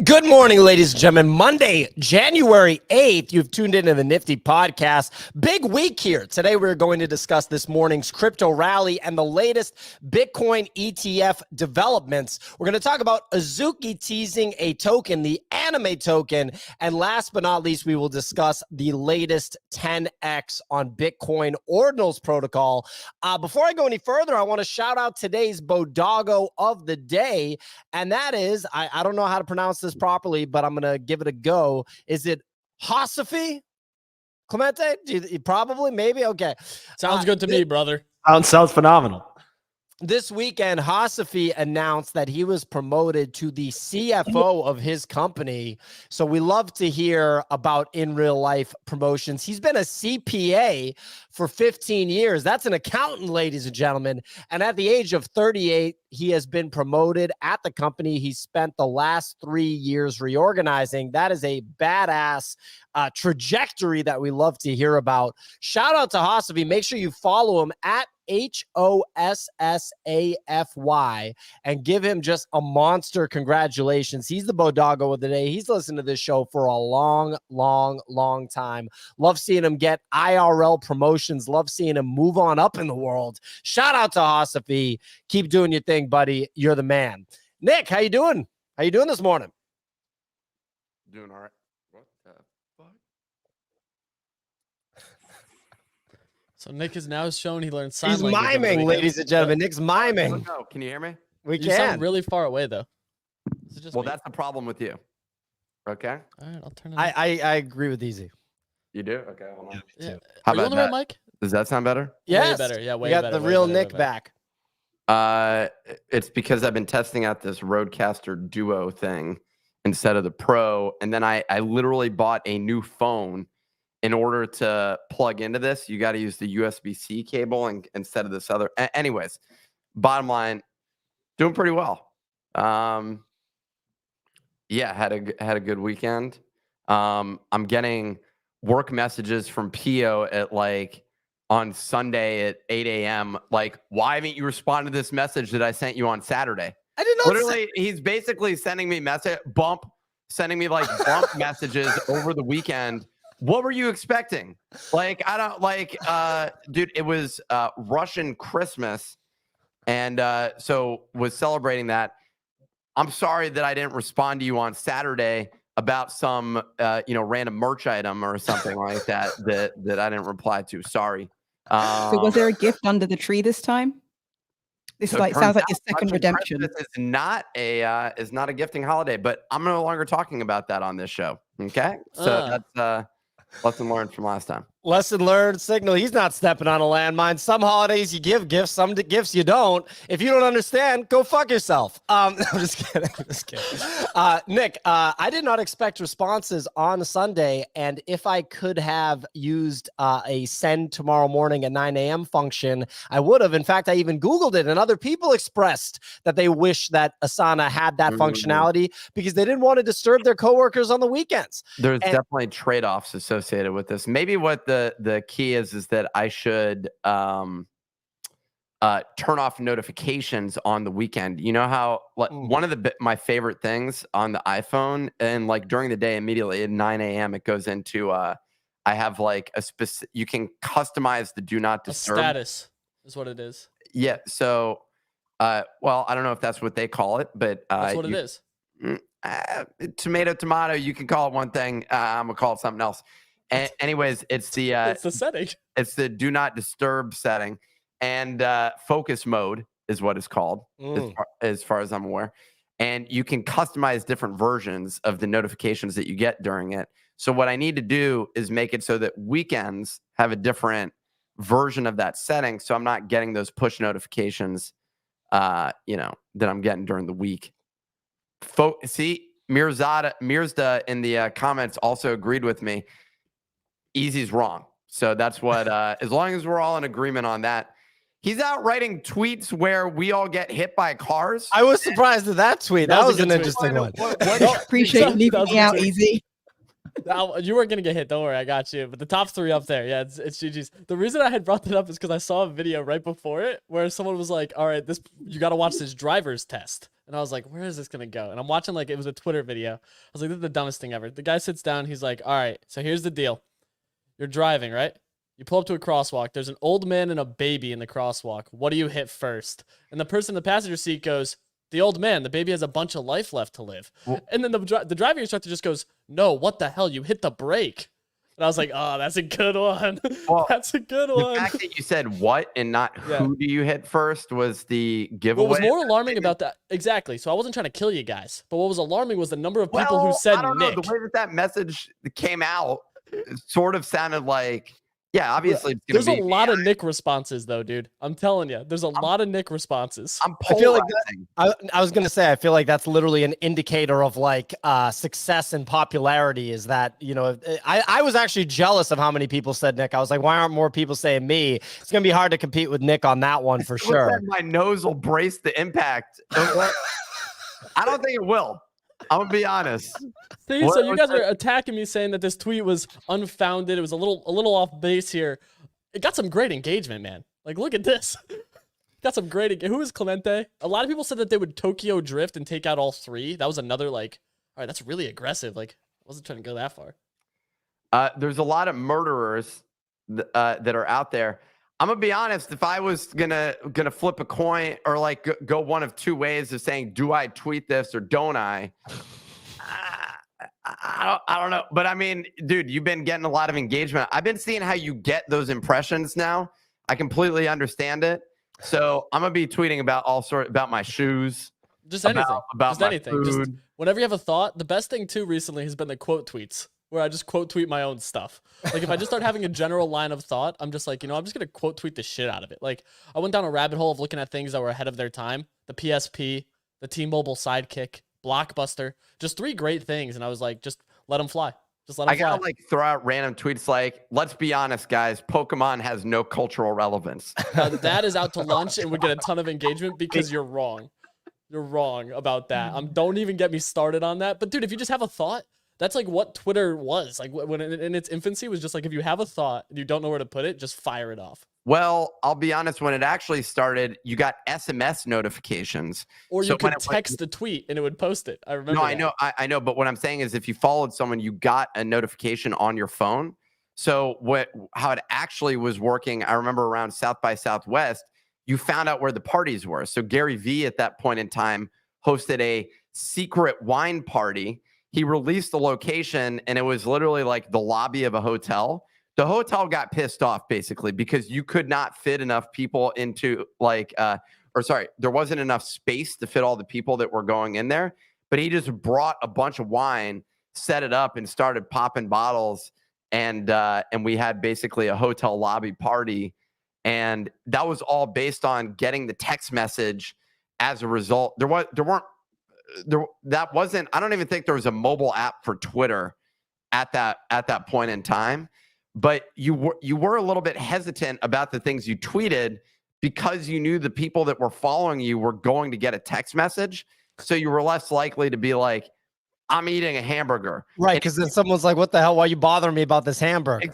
Good morning, ladies and gentlemen. Monday, January 8th, you've tuned into the Nifty Podcast. Big week here. Today, we're going to discuss this morning's crypto rally and the latest Bitcoin ETF developments. We're going to talk about Azuki teasing a token, the anime token. And last but not least, we will discuss the latest 10x on Bitcoin Ordinals protocol. Before I go any further, I want to shout out today's BoDoggo of the day. And that is, I don't know how to pronounce this properly, but I'm going to give it a go. Is it Azuki? Clemente? Probably, maybe? Okay. Sounds good to me, brother. Sounds phenomenal. This weekend, Azuki announced that he was promoted to the CFO of his company. So we love to hear about in real life promotions. He's been a CPA for 15 years. That's an accountant, ladies and gentlemen. And at the age of 38, he has been promoted at the company. He spent the last 3 years reorganizing. That is a badass trajectory that we love to hear about. Shout out to Azuki. Make sure you follow him at HOSSAFY and give him just a monster congratulations. He's the BoDoggo of the day. He's listened to this show for a long time. Love seeing him get IRL promotions. Love seeing him move on up in the world. Shout out to Azuki. Keep doing your thing, buddy. You're the man. Nick, how you doing? How you doing this morning? Doing all right. What the fuck? So Nick is now shown he learned sign language. He's miming, ladies and gentlemen. Nick's miming. No, can you hear me? We You can. sound really far away though. Is it just Well, me? that's the problem with you. Okay. All right, I'll turn it. I agree with Easy. You do? Okay, hold on. Yeah. How Are you about on the that? right mic? Does that sound better? Yes. Way better. Yeah, way we got better. the way real better, way Nick better. back. It's because I've been testing out this Rodecaster Duo thing instead of the Pro, and then I literally bought a new phone. In order to plug into this, you got to use the USB-C cable instead of this other. Anyways, bottom line, doing pretty well. Yeah, had a good weekend. I'm getting work messages from Pio at on Sunday at 8 a.m. Like, why haven't you responded to this message that I sent you on Saturday? I did not. Literally, he's basically sending me bump messages over the weekend. What were you expecting? I don't dude, it was Russian Christmas. And so was celebrating that. I'm sorry that I didn't respond to you on Saturday about some, random merch item or something like that I didn't reply to. Sorry. So was there a gift under the tree this time? This sounds like your second redemption. This is not a gifting holiday, but I'm no longer talking about that on this show. Okay, so that's lesson learned from last time. Lesson learned, Signal. He's not stepping on a landmine. Some holidays you give gifts, some gifts you don't. If you don't understand, go fuck yourself. I'm just kidding. Nick, I did not expect responses on Sunday, and if I could have used a send tomorrow morning at 9 a.m. function, I would have. In fact, I even Googled it, and other people expressed that they wish that Asana had that functionality because they didn't want to disturb their coworkers on the weekends. There's definitely trade-offs associated with this. Maybe what the key is that I should turn off notifications on the weekend. You know how one of my favorite things on the iPhone, and during the day immediately at 9 a.m. it goes into I have a specific, you can customize the do not disturb. A status is what it is. Yeah. So well, I don't know if that's what they call it, but That's what it is. Tomato, you can call it one thing. I'm gonna call it something else. Anyways, it's the setting. It's the do not disturb setting, and focus mode is what it's called, as far as I'm aware. And you can customize different versions of the notifications that you get during it. So what I need to do is make it so that weekends have a different version of that setting, so I'm not getting those push notifications, that I'm getting during the week. See, Mirzda in the comments also agreed with me. Easy's wrong. So that's what, as long as we're all in agreement on that. He's out writing tweets where we all get hit by cars. I was surprised at that tweet. That was an interesting one. Appreciate you leaving me out, Easy. You weren't gonna get hit. Don't worry, I got you. But the top three up there, yeah, it's GG's. The reason I had brought that up is because I saw a video right before it where someone was like, "All right, you got to watch this driver's test." And I was like, where is this going to go? And I'm watching, like, it was a Twitter video. I was like, this is the dumbest thing ever. The guy sits down. He's like, all right, so here's the deal. You're driving, right? You pull up to a crosswalk. There's an old man and a baby in the crosswalk. What do you hit first? And the person in the passenger seat goes, the old man. The baby has a bunch of life left to live. Well, and then the driving instructor just goes, no, what the hell? You hit the brake. And I was like, oh, that's a good one. Well, that's a good the one. fact that you said what and not who do you hit first was the giveaway. What was more alarming about that? Exactly. So I wasn't trying to kill you guys, but what was alarming was the number of people who said I don't Nick. know. The way that message came out, it sort of sounded like, yeah, obviously it's there's a lot of Nick responses though, dude. I'm telling you, there's a lot of Nick responses. I feel like I was gonna say I feel like that's literally an indicator of like success and popularity. Is that, you know, I was actually jealous of how many people said Nick. I was like, why aren't more people saying me? It's gonna be hard to compete with Nick on that one for sure. My nose will brace the impact. I don't think it will. I'm gonna be honest. See, so you guys are attacking me saying that this tweet was unfounded. It was a little off base here. It got some great engagement, man. Like, look at this. Got some great. Who is Clemente? A lot of people said that they would Tokyo drift and take out all three. That was another like, all right, that's really aggressive. Like, I wasn't trying to go that far. There's a lot of murderers that are out there. I'm gonna be honest. If I was gonna flip a coin or like go one of two ways of saying, do I tweet this or don't I? I don't know. But I mean, dude, you've been getting a lot of engagement. I've been seeing how you get those impressions now. I completely understand it. So I'm gonna be tweeting about about my shoes. Just anything. About just my anything. food. Just whenever you have a thought. The best thing too recently has been the quote tweets, where I just quote tweet my own stuff. Like if I just start having a general line of thought, I'm just like, you know, I'm just going to quote tweet the shit out of it. Like I went down a rabbit hole of looking at things that were ahead of their time. The PSP, the T-Mobile Sidekick, Blockbuster, just three great things. And I was like, just let them fly. Just let them fly. I gotta like throw out random tweets like, let's be honest, guys, Pokemon has no cultural relevance. That is out to lunch and would get a ton of engagement because you're wrong. You're wrong about that. Don't even get me started on that. But dude, if you just have a thought, that's like what Twitter was. Like when in its infancy was just like, if you have a thought and you don't know where to put it, just fire it off. Well, I'll be honest, when it actually started, you got SMS notifications. Or you could text the tweet and it would post it. I remember. No, I know. But what I'm saying is if you followed someone, you got a notification on your phone. So how it actually was working, I remember around South by Southwest, you found out where the parties were. So Gary Vee at that point in time hosted a secret wine party. He released the location and it was literally like the lobby of a hotel. The hotel got pissed off basically because you could not fit enough people into there wasn't enough space to fit all the people that were going in there. But he just brought a bunch of wine, set it up and started popping bottles. And we had basically a hotel lobby party. And that was all based on getting the text message as a result. I don't even think there was a mobile app for Twitter at that point in time. But you were a little bit hesitant about the things you tweeted because you knew the people that were following you were going to get a text message. So you were less likely to be like, I'm eating a hamburger. Right, because then someone's like, what the hell? Why are you bothering me about this hamburger?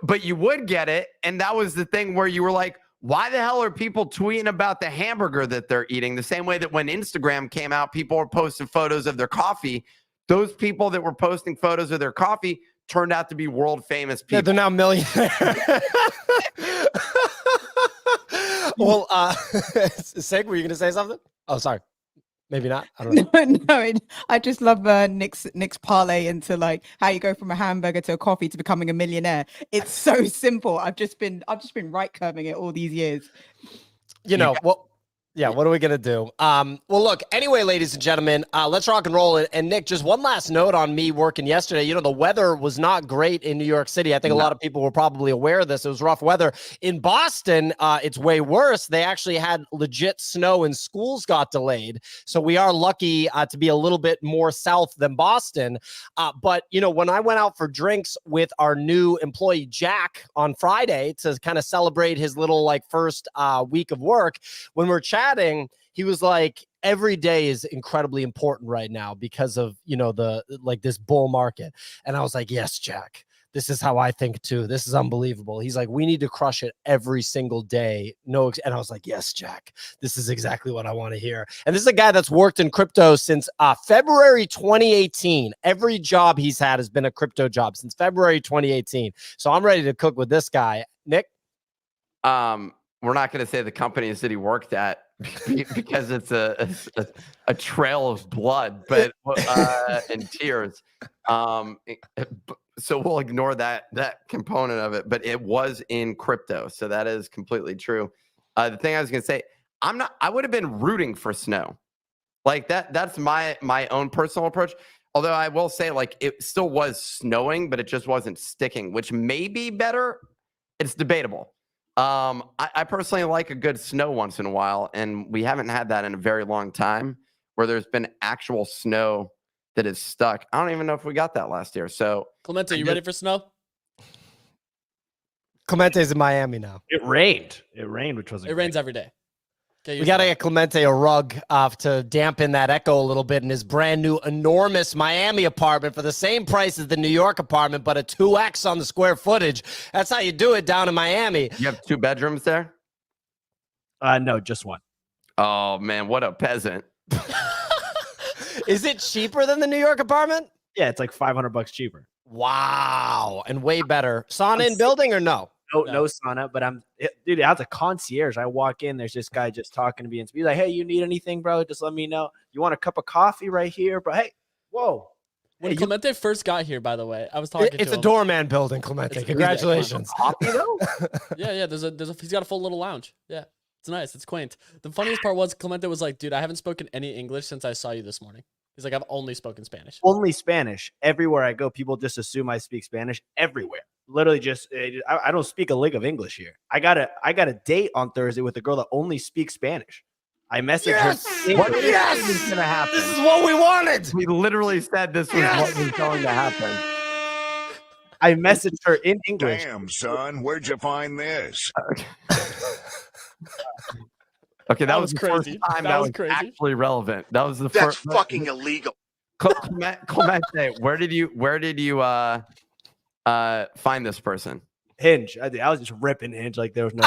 But you would get it. And that was the thing where you were like, why the hell are people tweeting about the hamburger that they're eating? The same way that when Instagram came out, people were posting photos of their coffee. Those people that were posting photos of their coffee turned out to be world famous people. Yeah, they're now millionaires. Well, Sig, were you going to say something? Oh, sorry. Maybe not. I don't know. No, I just love Nick's parlay into like how you go from a hamburger to a coffee to becoming a millionaire. It's so simple. I've just been right curving it all these years. You know, well, yeah, what are we going to do? Well, look, anyway, ladies and gentlemen, let's rock and roll. And Nick, just one last note on me working yesterday. You know, the weather was not great in New York City. I think a lot of people were probably aware of this. It was rough weather. In Boston, it's way worse. They actually had legit snow and schools got delayed. So we are lucky to be a little bit more south than Boston. But, you know, when I went out for drinks with our new employee, Jack, on Friday to kind of celebrate his little like first week of work, when we're chatting, he was like, every day is incredibly important right now because of, you know, this bull market. And I was like, yes, Jack, this is how I think too. This is unbelievable. He's like, we need to crush it every single day. And I was like, yes, Jack, this is exactly what I want to hear. And this is a guy that's worked in crypto since February 2018. Every job he's had has been a crypto job since February 2018. So I'm ready to cook with this guy. Nick? We're not going to say the companies that he worked at because it's a trail of blood, but and tears. So we'll ignore that component of it, but it was in crypto, so that is completely true. The thing I was going to say, I would have been rooting for snow, like that. That's my own personal approach. Although I will say, like, it still was snowing, but it just wasn't sticking, which may be better. It's debatable. I personally like a good snow once in a while, and we haven't had that in a very long time where there's been actual snow that is stuck. I don't even know if we got that last year. So, Clemente, you ready for snow? Clemente's in Miami now. It rained, which was It rains every day. We got to get Clemente a rug to dampen that echo a little bit in his brand new enormous Miami apartment for the same price as the New York apartment, but a 2x on the square footage. That's how you do it down in Miami. You have 2 bedrooms there? No, just 1. Oh, man, what a peasant. Is it cheaper than the New York apartment? Yeah, it's like $500 cheaper. Wow. And way better. Sauna in building or no? No sauna, but dude, as a concierge, I walk in, there's this guy just talking to me and be like, hey, you need anything, bro? Just let me know. You want a cup of coffee right here, bro? Hey, whoa. When Clemente first got here, by the way, I was talking to him. It's a doorman building, Clemente. Congratulations. Coffee, though? Yeah. He's got a full little lounge. Yeah. It's nice. It's quaint. The funniest part was Clemente was like, dude, I haven't spoken any English since I saw you this morning. He's like, I've only spoken Spanish. Only Spanish. Everywhere I go, people just assume I speak Spanish everywhere. Literally just, I don't speak a lick of English here. I got a date on Thursday with a girl that only speaks Spanish. I messaged her. What is going to happen? This is what we wanted. We literally said this was what was going to happen. I messaged her in English. Damn, son, where'd you find this? Okay, that was the crazy. first time that was crazy. actually relevant. That was the That's first. fucking illegal. Clemente, where did you find this person? Hinge. I was just ripping Hinge like there was no.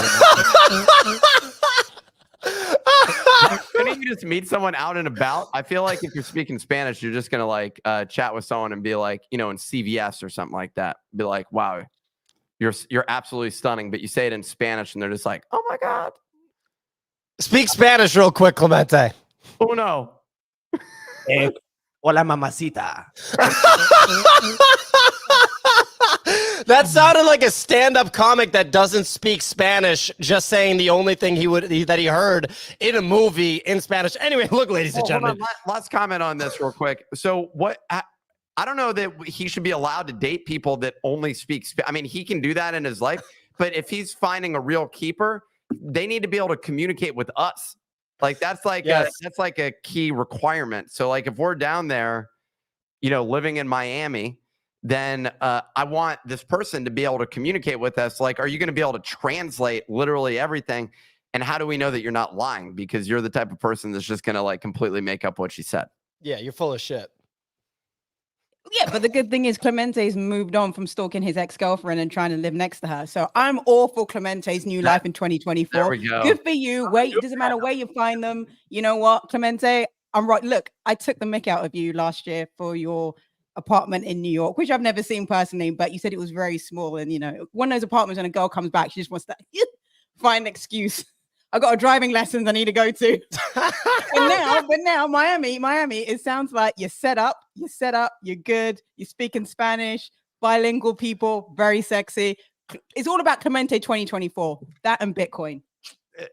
Couldn't you just meet someone out and about? I feel like if you're speaking Spanish, you're just gonna like chat with someone and be like, in CVS or something like that. Be like, wow, you're absolutely stunning. But you say it in Spanish, and they're just like, oh my god. Speak Spanish real quick, Clemente. Oh no. Hola, mamacita. That sounded like a stand-up comic that doesn't speak Spanish, just saying the only thing that he heard in a movie in Spanish. Anyway, look, ladies and gentlemen. Let's comment on this real quick. So what? I don't know that he should be allowed to date people that only speak. I mean, he can do that in his life, but if he's finding a real keeper, they need to be able to communicate with us. Like that's like a key requirement. So like if we're down there, living in Miami, then I want this person to be able to communicate with us. Like, are you going to be able to translate literally everything? And how do we know that you're not lying? Because you're the type of person that's just going to like completely make up what she said. Yeah, you're full of shit. Yeah, but the good thing is Clemente's moved on from stalking his ex-girlfriend and trying to live next to her. So I'm all for Clemente's new life in 2024. There we go. Good for you. It doesn't matter where you find them. You know what, Clemente? I'm right. Look, I took the mick out of you last year for your apartment in New York, which I've never seen personally, but you said it was very small. And, one of those apartments when a girl comes back, she just wants to find an excuse. I got a driving lessons I need to go to. but now Miami, it sounds like you're set up, you're good, you're speaking Spanish, bilingual people, very sexy. It's all about Clemente 2024, that and Bitcoin.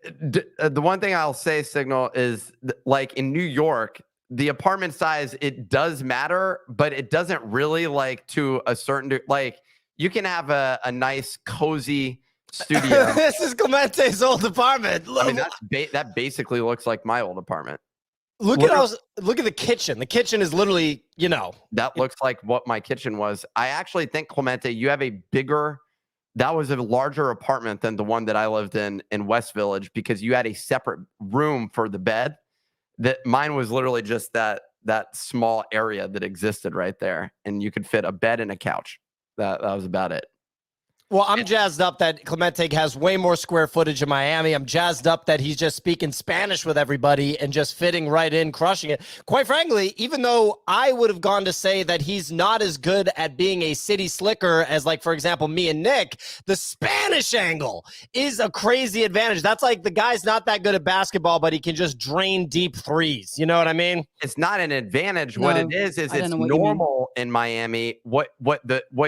The one thing I'll say, Signal, is like in New York, the apartment size, it does matter, but it doesn't really like to a certain, like you can have a nice, cozy studio. This is Clemente's old apartment. I mean, that basically looks like my old apartment. Look at the kitchen. The kitchen is literally, that looks like what my kitchen was. I actually think, Clemente, you have that was a larger apartment than the one that I lived in West Village, because you had a separate room for the bed. That mine was literally just that small area that existed right there, and you could fit a bed and a couch. That was about it. Well, I'm jazzed up that Clemente has way more square footage in Miami. I'm jazzed up that he's just speaking Spanish with everybody and just fitting right in, crushing it. Quite frankly, even though I would have gone to say that he's not as good at being a city slicker as, like, for example, me and Nick, the Spanish angle is a crazy advantage. That's like the guy's not that good at basketball, but he can just drain deep threes. You know what I mean? It's not an advantage. No, What it is I don't it's know what you mean. normal in Miami. What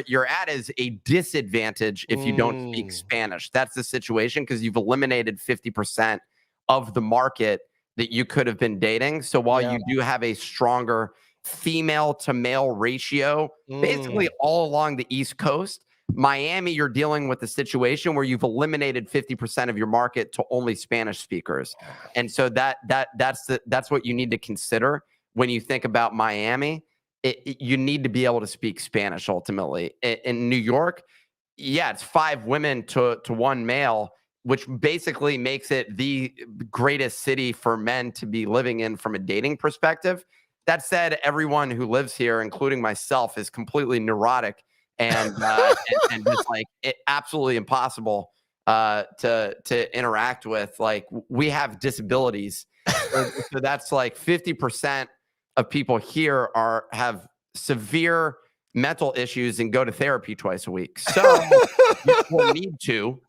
you're at is a disadvantage if you don't speak Spanish. That's the situation because you've eliminated 50% of the market that you could have been dating. So while you do have a stronger female to male ratio, basically all along the East Coast, Miami, you're dealing with a situation where you've eliminated 50% of your market to only Spanish speakers. And so that's what you need to consider when you think about Miami. You need to be able to speak Spanish ultimately. In New York, yeah, it's 5 women to 1 male, which basically makes it the greatest city for men to be living in from a dating perspective. That said, everyone who lives here, including myself, is completely neurotic and just like absolutely impossible to interact with. Like, we have disabilities, so that's like 50% of people here have severe mental issues and go to therapy twice a week. So you will need to.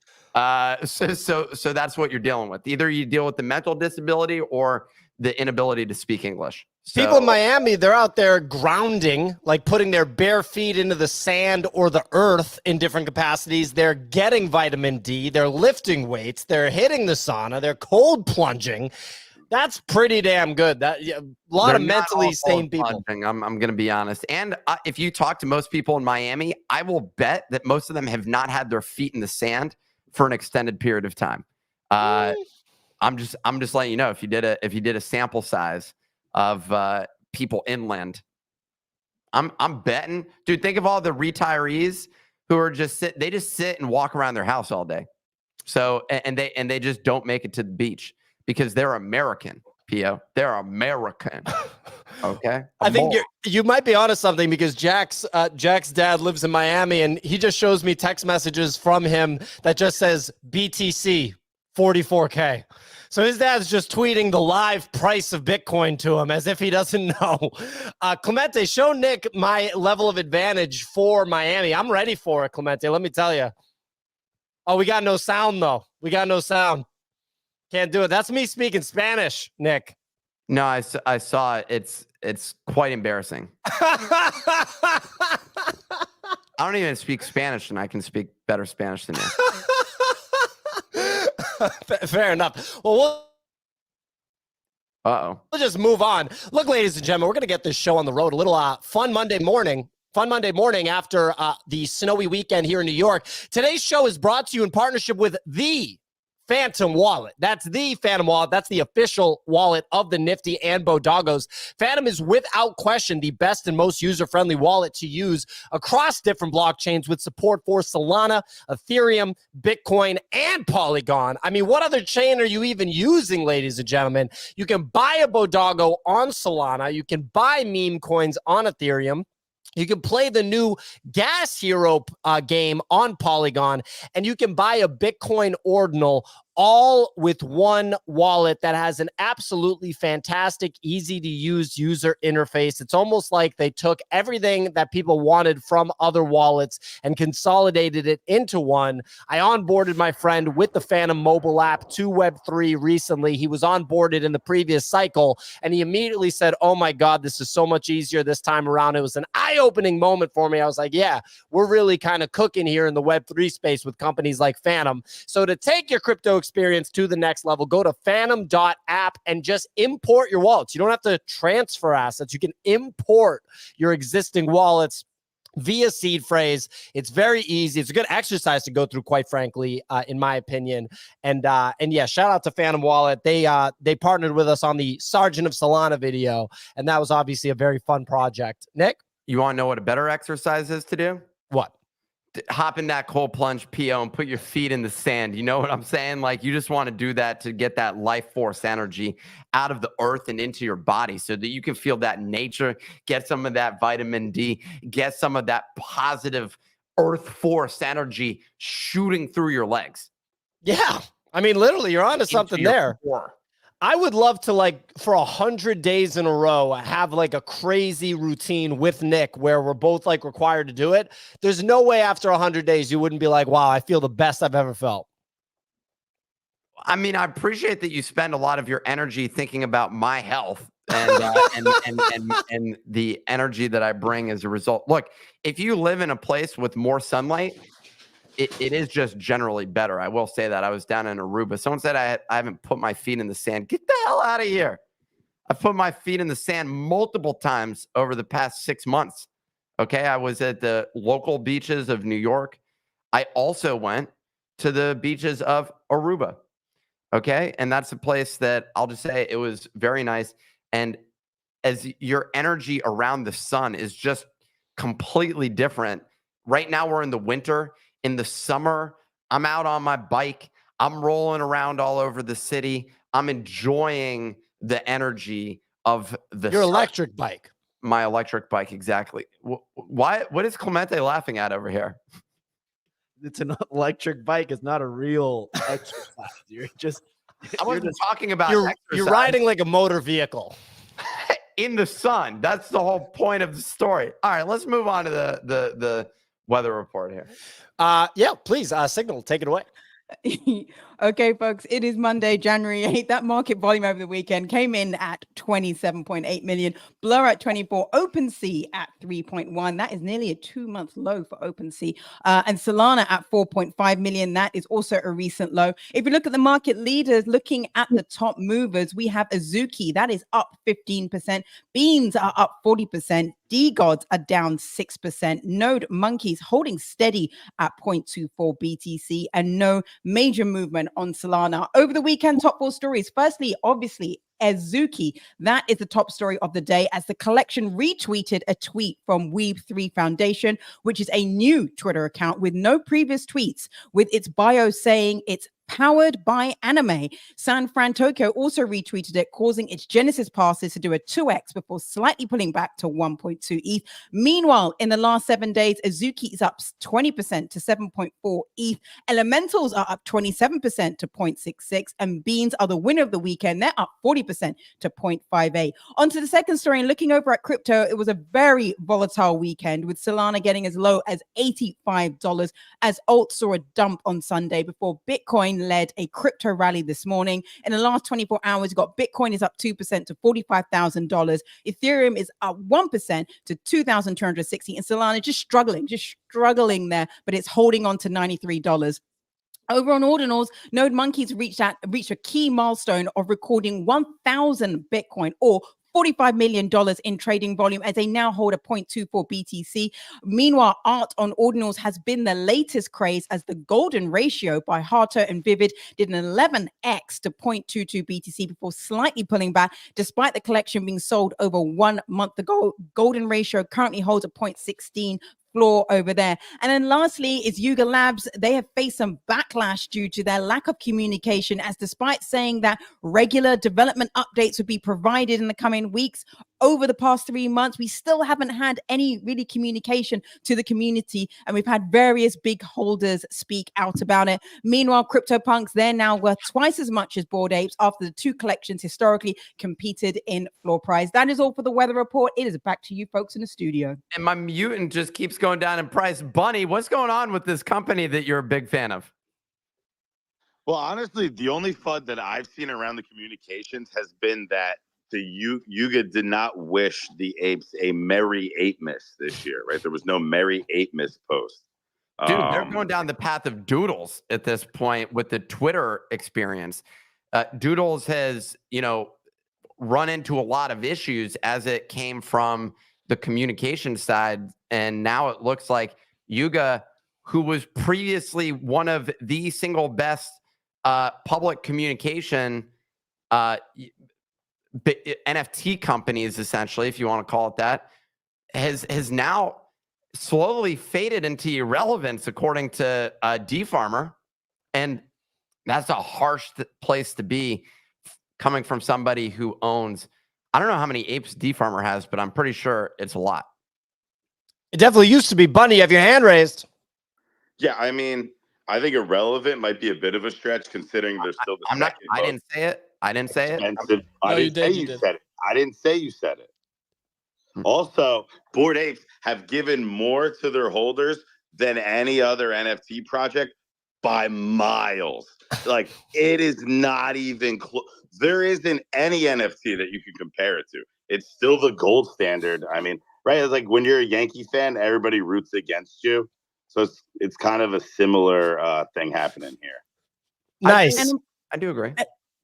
So that's what you're dealing with. Either you deal with the mental disability or the inability to speak English. So, people in Miami, they're out there grounding, like putting their bare feet into the sand or the earth in different capacities. They're getting vitamin D. They're lifting weights. They're hitting the sauna. They're cold plunging. That's pretty damn good. A lot they're of mentally sane people. Plunging, I'm going to be honest. And if you talk to most people in Miami, I will bet that most of them have not had their feet in the sand for an extended period of time. I'm just letting you know, if you did a sample size of people inland, I'm betting, dude. Think of all the retirees who are just sit and walk around their house all day. So and they just don't make it to the beach. Because they're American, Pio. They're American. Okay. I think you might be onto something because Jack's dad lives in Miami and he just shows me text messages from him that just says BTC 44K. So his dad's just tweeting the live price of Bitcoin to him as if he doesn't know. Clemente, show Nick my level of advantage for Miami. I'm ready for it, Clemente. Let me tell you. Oh, we got no sound though. We got no sound. Can't do it. That's me speaking Spanish, Nick. No, I saw it. It's quite embarrassing. I don't even speak Spanish, and I can speak better Spanish than you. Fair enough. Well, we'll just move on. Look, ladies and gentlemen, we're going to get this show on the road. A little fun Monday morning. Fun Monday morning after the snowy weekend here in New York. Today's show is brought to you in partnership with the Phantom Wallet. That's the Phantom Wallet. That's the official wallet of the Nifty and BoDoggos. Phantom is without question the best and most user-friendly wallet to use across different blockchains with support for Solana, Ethereum, Bitcoin, and Polygon. I mean, what other chain are you even using, ladies and gentlemen? You can buy a BoDoggo on Solana. You can buy meme coins on Ethereum. You can play the new Gas Hero game on Polygon, and you can buy a Bitcoin Ordinal all with one wallet that has an absolutely fantastic, easy-to-use user interface. It's almost like they took everything that people wanted from other wallets and consolidated it into one. I onboarded my friend with the Phantom mobile app to Web3 recently. He was onboarded in the previous cycle, and he immediately said, oh my God, this is so much easier this time around. It was an eye-opening moment for me. I was like, yeah, we're really kind of cooking here in the Web3 space with companies like Phantom. So to take your crypto experience to the next level, go to phantom.app and just import your wallets. You don't have to transfer assets. You can import your existing wallets via seed phrase. It's very easy. It's a good exercise to go through, quite frankly, in my opinion. And yeah, shout out to Phantom Wallet. They partnered with us on the Sergeant of Solana video, and that was obviously a very fun project. Nick? You want to know what a better exercise is to do? What? Hop in that cold plunge PO and put your feet in the sand. You know what I'm saying? Like, you just want to do that to get that life force energy out of the earth and into your body so that you can feel that nature, get some of that vitamin D, get some of that positive earth force energy shooting through your legs. Yeah. I mean, literally, you're onto something there. Core. I would love to, like, for 100 days in a row, have like a crazy routine with Nick where we're both like required to do it. There's no way after 100 days you wouldn't be like, wow, I feel the best I've ever felt. I mean, I appreciate that you spend a lot of your energy thinking about my health and and the energy that I bring as a result. Look, if you live in a place with more sunlight, it is just generally better. I will say that. I was down in Aruba. Someone said I haven't put my feet in the sand. Get the hell out of here. I've put my feet in the sand multiple times over the past 6 months. Okay. I was at the local beaches of New York. I also went to the beaches of Aruba. Okay. And that's a place that I'll just say it was very nice. And as your energy around the sun is just completely different. Right now we're in the winter. In the summer, I'm out on my bike. I'm rolling around all over the city. I'm enjoying the energy of the Your sun. electric bike. My electric bike, exactly. Why? What is Clemente laughing at over here? It's an electric bike. It's not a real exercise. You're just. I wasn't talking about You're exercise. riding like a motor vehicle. In the sun. That's the whole point of the story. All right, let's move on to the weather report here. Yeah, please, Signal, take it away. Okay, folks, it is Monday, January 8th. That market volume over the weekend came in at 27.8 million, Blur at 24, OpenSea at 3.1. That is nearly a 2-month low for OpenSea. And Solana at 4.5 million. That is also a recent low. If you look at the market leaders, looking at the top movers, we have Azuki, that is up 15%. Beans are up 40%. D-Gods are down 6%. Node Monkeys holding steady at 0.24 BTC, and no major movement on Solana. Over the weekend, top 4 stories. Firstly, obviously, Azuki. That is the top story of the day as the collection retweeted a tweet from Weeb3 Foundation, which is a new Twitter account with no previous tweets, with its bio saying it's powered by anime. SanFranTokyo also retweeted it, causing its Genesis passes to do a 2x before slightly pulling back to 1.2 ETH. Meanwhile, in the last 7 days, Azuki is up 20% to 7.4 ETH. Elementals are up 27% to 0.66, and Beans are the winner of the weekend. They're up 40% to 0.58. On to the second story, and looking over at crypto, it was a very volatile weekend with Solana getting as low as $85 as alt saw a dump on Sunday before Bitcoin led a crypto rally this morning. In the last 24 hours, you got Bitcoin is up 2% to $45,000. Ethereum is up 1% to 2,260. And Solana just struggling there, but it's holding on to $93. Over on Ordinals, Node Monkeys reached a key milestone of recording 1,000 Bitcoin, or $45 million in trading volume, as they now hold a 0.24 BTC. Meanwhile, art on Ordinals has been the latest craze, as the golden ratio by Harto and Vivid did an 11x to 0.22 BTC before slightly pulling back, despite the collection being sold over 1 month ago. Golden ratio currently holds a 0.16 floor over there. And then lastly is Yuga Labs. They have faced some backlash due to their lack of communication, as despite saying that regular development updates would be provided in the coming weeks, over the past 3 months, we still haven't had any really communication to the community, and we've had various big holders speak out about it. Meanwhile, CryptoPunks, they're now worth twice as much as Bored Apes after the two collections historically competed in floor price. That is all for the weather report. It is back to you folks in the studio. And my mutant just keeps going down in price. Bunny, what's going on with this company that you're a big fan of? Well, honestly, the only FUD that I've seen around the communications has been that the Yuga did not wish the apes a Merry Apemas this year, right? There was no Merry Apemas post. Dude, they're going down the path of Doodles at this point with the Twitter experience. Doodles has, run into a lot of issues as it came from the communication side. And now it looks like Yuga, who was previously one of the single best public communication NFT companies, essentially, if you want to call it that, has now slowly faded into irrelevance, according to D-Farmer. And that's a harsh place to be, coming from somebody who owns, I don't know how many apes D-Farmer has, but I'm pretty sure it's a lot. It definitely used to be. Bunny, you have your hand raised. Yeah, I mean, I think irrelevant might be a bit of a stretch considering there's still the I'm not. second I most didn't say it. I didn't say it. expensive. No, I you didn't say did. you You did. said it. I didn't say you said it. Hmm. Also, Bored Apes have given more to their holders than any other NFT project by miles. Like, it is not even close. There isn't any NFT that you can compare it to. It's still the gold standard. I mean, right? It's like when you're a Yankee fan, everybody roots against you. So it's kind of a similar thing happening here. Nice. I do agree.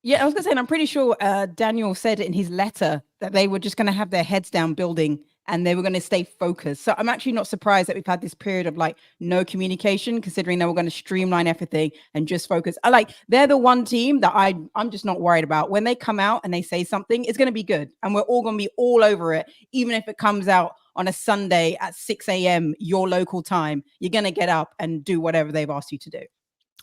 Yeah, I was gonna say, and I'm pretty sure Daniel said it in his letter that they were just gonna have their heads down building and they were gonna stay focused. So I'm actually not surprised that we've had this period of like no communication, considering they were going to streamline everything and just focus. They're the one team that I'm just not worried about. When they come out and they say something, it's gonna be good, and we're all gonna be all over it, even if it comes out on a Sunday at 6 a.m. your local time. You're gonna get up and do whatever they've asked you to do.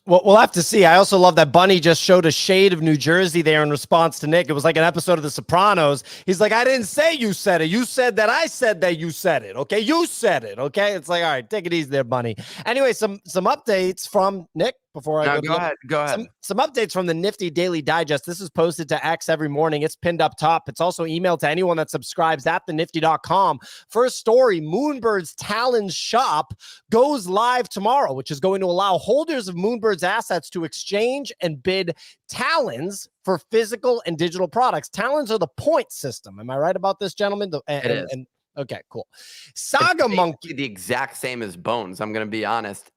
Well, we'll have to see. I also love that Bunny just showed a shade of New Jersey there in response to Nick. It was like an episode of The Sopranos. He's like, I didn't say you said it. You said that I said that you said it. Okay, you said it. Okay, it's like, all right, take it easy there, Bunny. Anyway, some updates from Nick before I Go ahead. Go ahead. Some updates from the Nifty Daily Digest. This is posted to X every morning. It's pinned up top. It's also emailed to anyone that subscribes at thenifty.com. First story, Moonbird's Talons shop goes live tomorrow, which is going to allow holders of Moonbird's assets to exchange and bid Talons for physical and digital products. Talons are the point system. Am I right about this, gentlemen? It is. Okay, cool. Saga Monkey. The exact same as Bones. I'm going to be honest.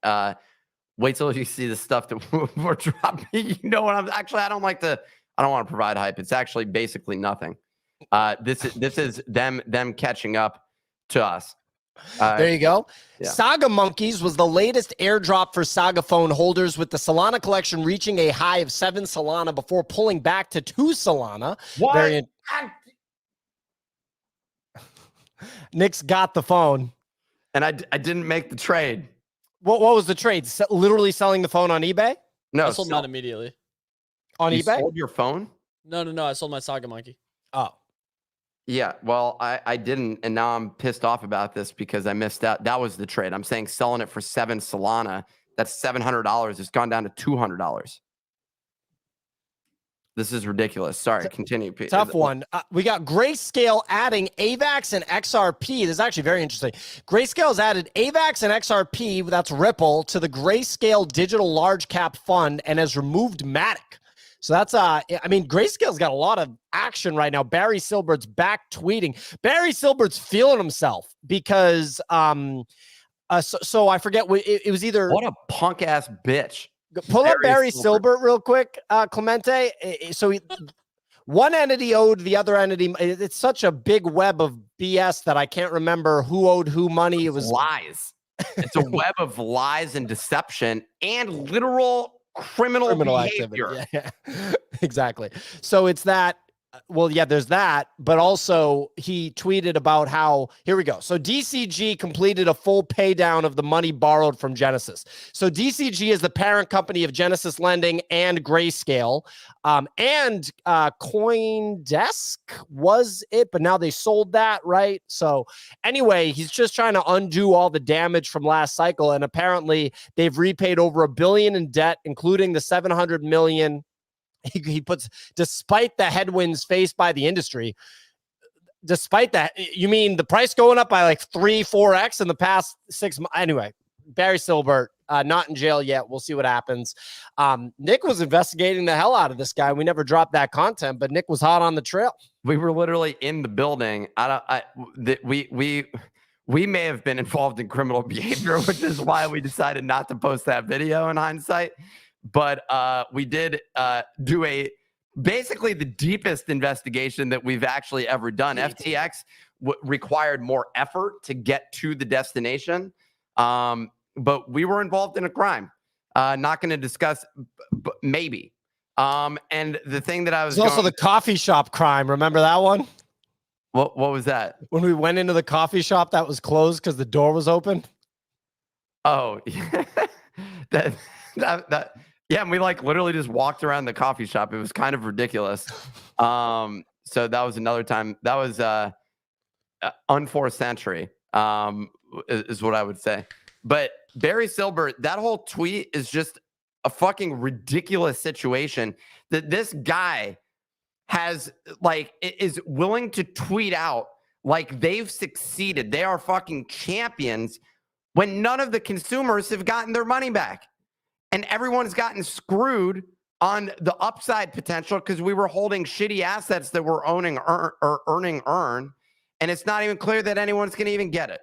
Wait till you see the stuff that we're dropping. You know what? I don't want to provide hype. It's actually basically nothing. This is them catching up to us. There you go. Yeah. Saga Monkeys was the latest airdrop for Saga phone holders, with the Solana collection reaching a high of 7 Solana before pulling back to 2 Solana. What? Nick's got the phone. And I didn't make the trade. What was the trade? Literally selling the phone on eBay? No, I sold mine immediately. On you eBay? sold your phone? No. I sold my Saga Monkey. Oh. Yeah, well, I didn't, and now I'm pissed off about this because I missed out. That was the trade. I'm saying selling it for 7 Solana. That's $700. It's gone down to $200. This is ridiculous. Sorry, continue, Pete. Tough one. We got Grayscale adding AVAX and XRP. This is actually very interesting. Grayscale has added AVAX and XRP, that's Ripple, to the Grayscale Digital Large Cap Fund and has removed Matic. So that's, Grayscale's got a lot of action right now. Barry Silbert's back tweeting. Barry Silbert's feeling himself because, so I forget, it was either. What a punk ass bitch. Pull up Barry Silbert real quick, Clemente. So one entity owed the other entity. It's such a big web of BS that I can't remember who owed who money. It was lies. It's a web of lies and deception and literal criminal behavior. Activity. Yeah. Exactly. So it's that. Well, yeah, there's that, but also he tweeted about how, here we go. So DCG completed a full pay down of the money borrowed from Genesis. So DCG is the parent company of Genesis Lending and Grayscale, and CoinDesk was it, but now they sold that, right? So anyway, he's just trying to undo all the damage from last cycle, and apparently they've repaid over $1 billion in debt, including the $700 million. He puts, despite the headwinds faced by the industry, despite that, you mean the price going up by like 3-4x in the past 6 months? Anyway, Barry Silbert, not in jail yet. We'll see what happens. Nick was investigating the hell out of this guy. We never dropped that content, but Nick was hot on the trail. We were literally in the building. We may have been involved in criminal behavior, which is why we decided not to post that video in hindsight. But we did do basically the deepest investigation that we've actually ever done. FTX required more effort to get to the destination, but we were involved in a crime. Not going to discuss, but maybe. And the thing that I was also the coffee shop crime. Remember that one? What was that? When we went into the coffee shop that was closed because the door was open. Oh, that. Yeah, and we like literally just walked around the coffee shop. It was kind of ridiculous. So that was another time. That was unforced entry, is what I would say. But Barry Silbert, that whole tweet is just a fucking ridiculous situation that this guy has, like, is willing to tweet out like they've succeeded. They are fucking champions when none of the consumers have gotten their money back. And everyone's gotten screwed on the upside potential because we were holding shitty assets that were earning. And it's not even clear that anyone's going to even get it.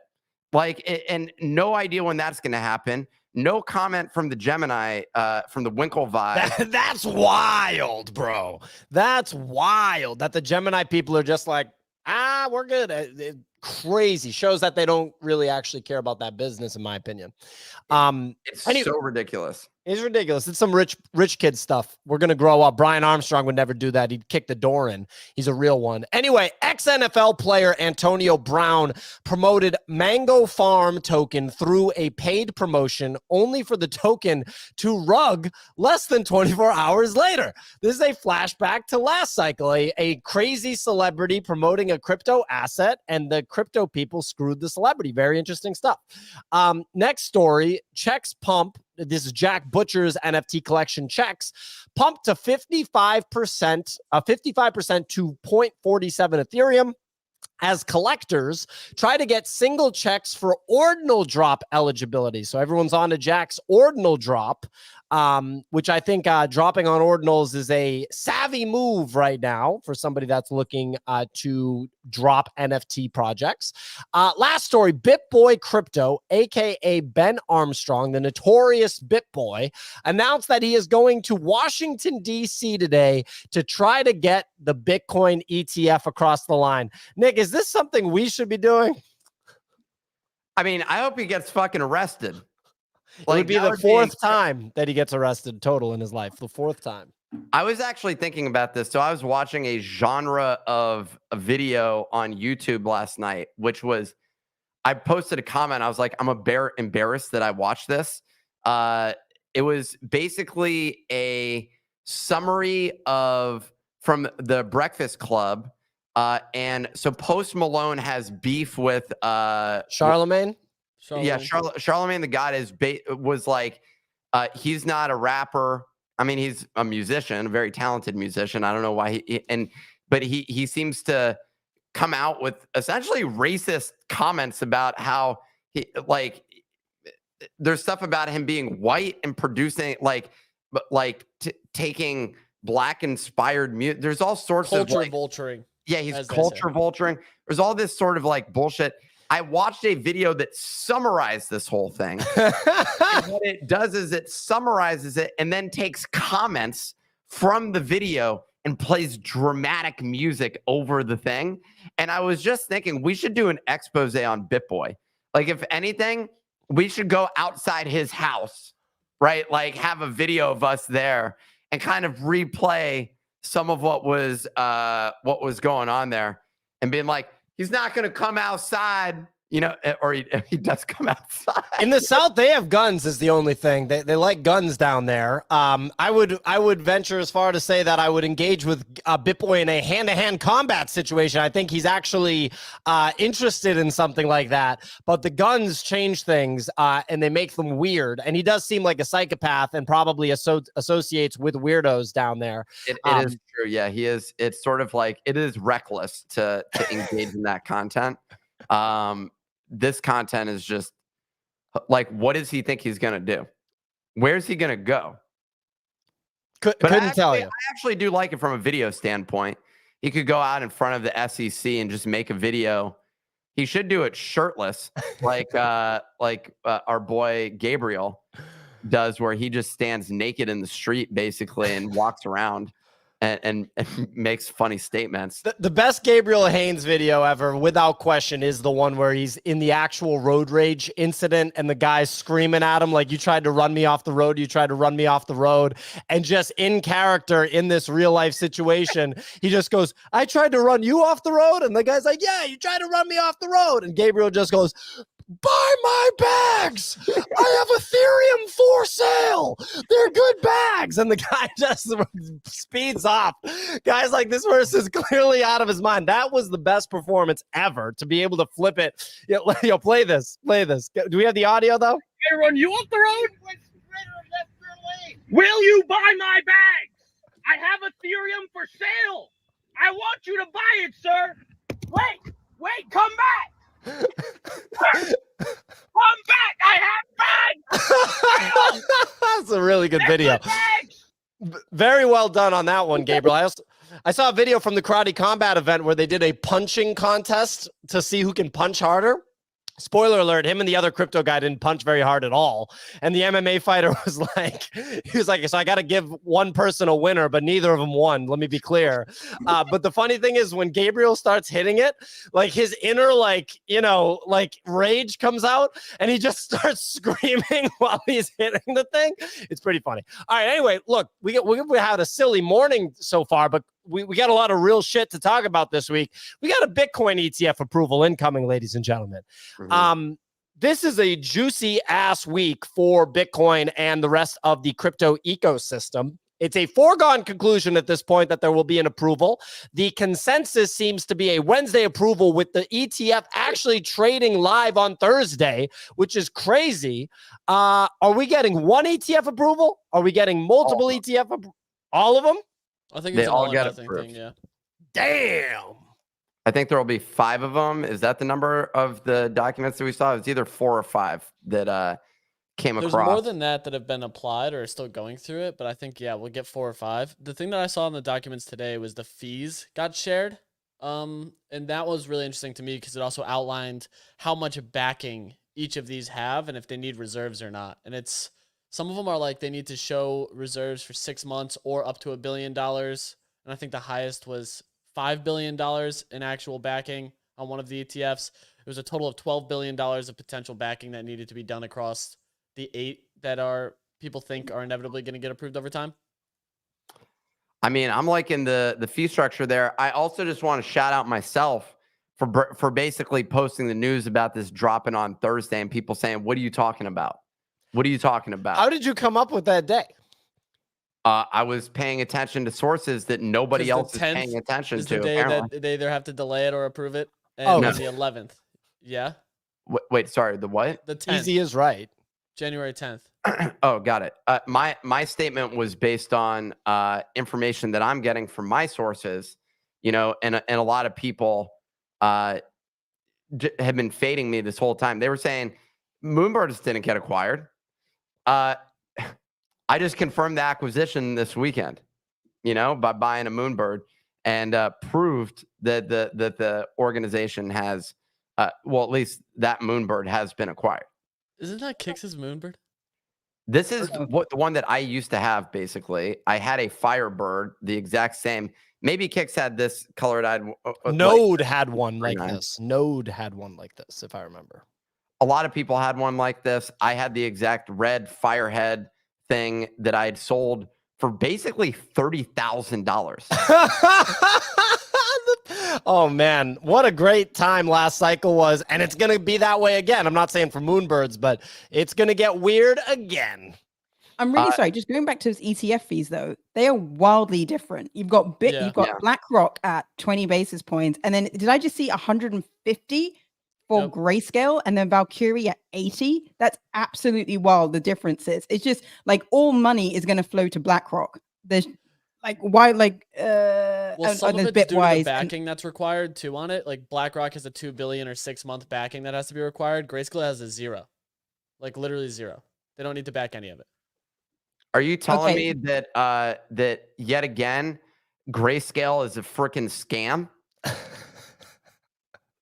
Like, and no idea when that's going to happen. No comment from the Gemini, from the Winkle vibe. That's wild, bro. That's wild that the Gemini people are just like, we're good. Crazy. Shows that they don't really actually care about that business, in my opinion. It's so ridiculous. It's ridiculous. It's some rich kid stuff. We're going to grow up. Brian Armstrong would never do that. He'd kick the door in. He's a real one. Anyway, ex-NFL player Antonio Brown promoted Mango Farm token through a paid promotion only for the token to rug less than 24 hours later. This is a flashback to last cycle, a crazy celebrity promoting a crypto asset, and the crypto people screwed the celebrity. Very interesting stuff. Next story, checks pump. This is Jack Butcher's NFT collection checks pumped to 55%, 55% to 0.47 Ethereum as collectors try to get single checks for ordinal drop eligibility. So everyone's on to Jack's ordinal drop, which I think dropping on ordinals is a savvy move right now for somebody that's looking to drop NFT projects. Last story, BitBoy Crypto, aka Ben Armstrong, the notorious BitBoy, announced that he is going to Washington, D.C. today to try to get the Bitcoin ETF across the line. Nick, is this something we should be doing? I mean, I hope he gets fucking arrested. It would be the fourth time that he gets arrested total in his life. The fourth time. I was actually thinking about this. So I was watching a genre of a video on YouTube last night, which was, I posted a comment. I was like, I'm embarrassed that I watched this. It was basically a summary from the Breakfast Club. And so Post Malone has beef with Charlemagne. Yeah, Charlemagne the God was like, he's not a rapper. I mean, he's a musician, a very talented musician. I don't know why but he seems to come out with essentially racist comments about how there's stuff about him being white and producing taking black inspired music. There's all sorts of culture vulturing. Yeah, he's culture vulturing. There's all this sort of like bullshit. I watched a video that summarized this whole thing. And what it does is it summarizes it and then takes comments from the video and plays dramatic music over the thing. And I was just thinking we should do an expose on BitBoy. Like, if anything, we should go outside his house, right? Like, have a video of us there and kind of replay some of what was going on there and being like, he's not going to come outside, or he does come outside. In the South, they have guns is the only thing. They like guns down there. I would venture as far to say that I would engage with BitBoy in a hand-to-hand combat situation. I think he's actually interested in something like that. But the guns change things, and they make them weird. And he does seem like a psychopath and probably associates with weirdos down there. It is true. Yeah, he is. It's sort of like, it is reckless to engage in that content. This content is just like, what does he think he's going to do? Where's he going to go? Couldn't tell you. I actually do like it from a video standpoint. He could go out in front of the SEC and just make a video. He should do it shirtless, like our boy Gabriel does, where he just stands naked in the street basically and walks around and makes funny statements. The best Gabriel Haynes video ever, without question, is the one where he's in the actual road rage incident and the guy's screaming at him like, you tried to run me off the road, you tried to run me off the road. And just in character in this real life situation, he just goes, I tried to run you off the road. And the guy's like, yeah, you tried to run me off the road. And Gabriel just goes, buy my bags. I have Ethereum for sale. They're good bags. And the guy just speeds off. Guys, like, this person's clearly out of his mind. That was the best performance ever to be able to flip it. Play this. Do we have the audio though? I run you off the road. Will you buy my bags? I have Ethereum for sale. I want you to buy it, sir. Wait, come back. Come back. I have bags. That's a really good video. Very well done on that one, Gabriel. I saw a video from the Karate Combat event where they did a punching contest to see who can punch harder. Spoiler alert, him and the other crypto guy didn't punch very hard at all. And the MMA fighter was like, so I got to give one person a winner, but neither of them won. Let me be clear. But the funny thing is when Gabriel starts hitting it, like his inner, rage comes out and he just starts screaming while he's hitting the thing. It's pretty funny. All right. Anyway, look, we had a silly morning so far, but we got a lot of real shit to talk about this week. We got a Bitcoin ETF approval incoming, ladies and gentlemen. Mm-hmm. This is a juicy ass week for Bitcoin and the rest of the crypto ecosystem. It's a foregone conclusion at this point that there will be an approval. The consensus seems to be a Wednesday approval with the ETF actually trading live on Thursday, which is crazy. Are we getting one ETF approval? Are we getting multiple ETF all of them? I think They it's all get nothing approved. thing, yeah. Damn. I think there will be 5 of them. Is that the number of the documents that we saw? It's either 4 or 5 that came There's across. more than that have been applied or are still going through it, but I think, yeah, we'll get 4 or 5. The thing that I saw in the documents today was the fees got shared. And that was really interesting to me because it also outlined how much backing each of these have and if they need reserves or not. And it's some of them are like they need to show reserves for 6 months or up to $1 billion. And I think the highest was $5 billion in actual backing on one of the ETFs. It was a total of $12 billion of potential backing that needed to be done across the 8 that people think are inevitably going to get approved over time. I mean, I'm liking the fee structure there. I also just want to shout out myself for basically posting the news about this dropping on Thursday and people saying, what are you talking about? What are you talking about? How did you come up with that day? I was paying attention to sources that nobody else is paying attention to. The day that they either have to delay it or approve it. And the 11th. Yeah. Wait, sorry. The what? The 10th. Easy is right. January 10th. Oh, got it. My statement was based on information that I'm getting from my sources, and a lot of people have been fading me this whole time. They were saying Moonbird didn't get acquired. I just confirmed the acquisition this weekend, by buying a Moonbird and proved that the organization has, at least that Moonbird has been acquired. Isn't that Kix's Moonbird? This is the one that I used to have, basically. I had a Firebird, the exact same. Maybe Kix had this colored-eyed. Node had one like this. Node had one like this, if I remember. A lot of people had one like this. I had the exact red Firehead thing that I had sold for basically $30,000. Oh, man. What a great time last cycle was. And it's going to be that way again. I'm not saying for Moonbirds, but it's going to get weird again. I'm really sorry. Just going back to those ETF fees, though, they are wildly different. You've got BlackRock at 20 basis points. And then did I just see 150 for Grayscale and then Valkyrie at 80? That's absolutely wild. The differences. It's just like all money is going to flow to BlackRock. There's some of it's due to the backing that's required too on it. Like BlackRock has a $2 billion or 6-month backing that has to be required. Grayscale has a 0, like literally 0. They don't need to back any of it. Are you telling me that that yet again Grayscale is a freaking scam?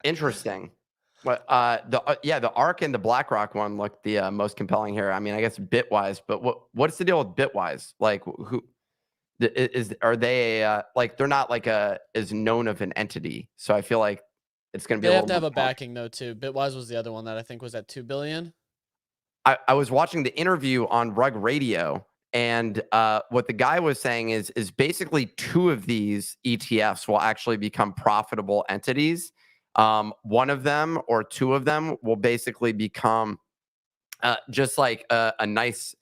Interesting. But the ARK and the BlackRock one look the most compelling here. I mean, I guess Bitwise, but what's the deal with Bitwise? Like, who are they? They're not like as known of an entity, so I feel like it's going to be. They have to have a backing though too. Bitwise was the other one that I think was at $2 billion. I was watching the interview on Rug Radio, and what the guy was saying is basically 2 of these ETFs will actually become profitable entities. One of them or two of them will basically become just like a nice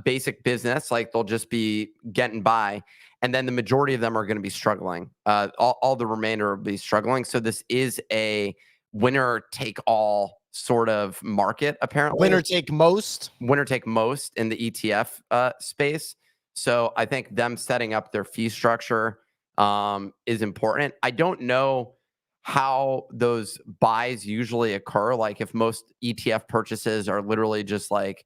basic business. Like they'll just be getting by. And then the majority of them are going to be struggling. All the remainder will be struggling. So this is a winner take all sort of market, apparently. Winner take most In the ETF space. So I think them setting up their fee structure is important. I don't know how those buys usually occur. Like if most ETF purchases are literally just like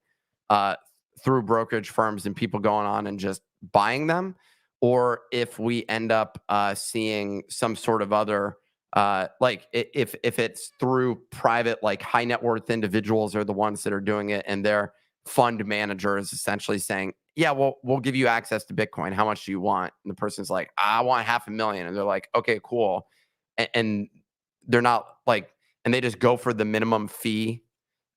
through brokerage firms and people going on and just buying them, or if we end up seeing some sort of other like if it's through private, like high net worth individuals are the ones that are doing it, and their fund manager is essentially saying, yeah, well, we'll give you access to Bitcoin. How much do you want? And the person's like, I want $500,000. And they're like, okay, cool. And they're not like, and they just go for the minimum fee.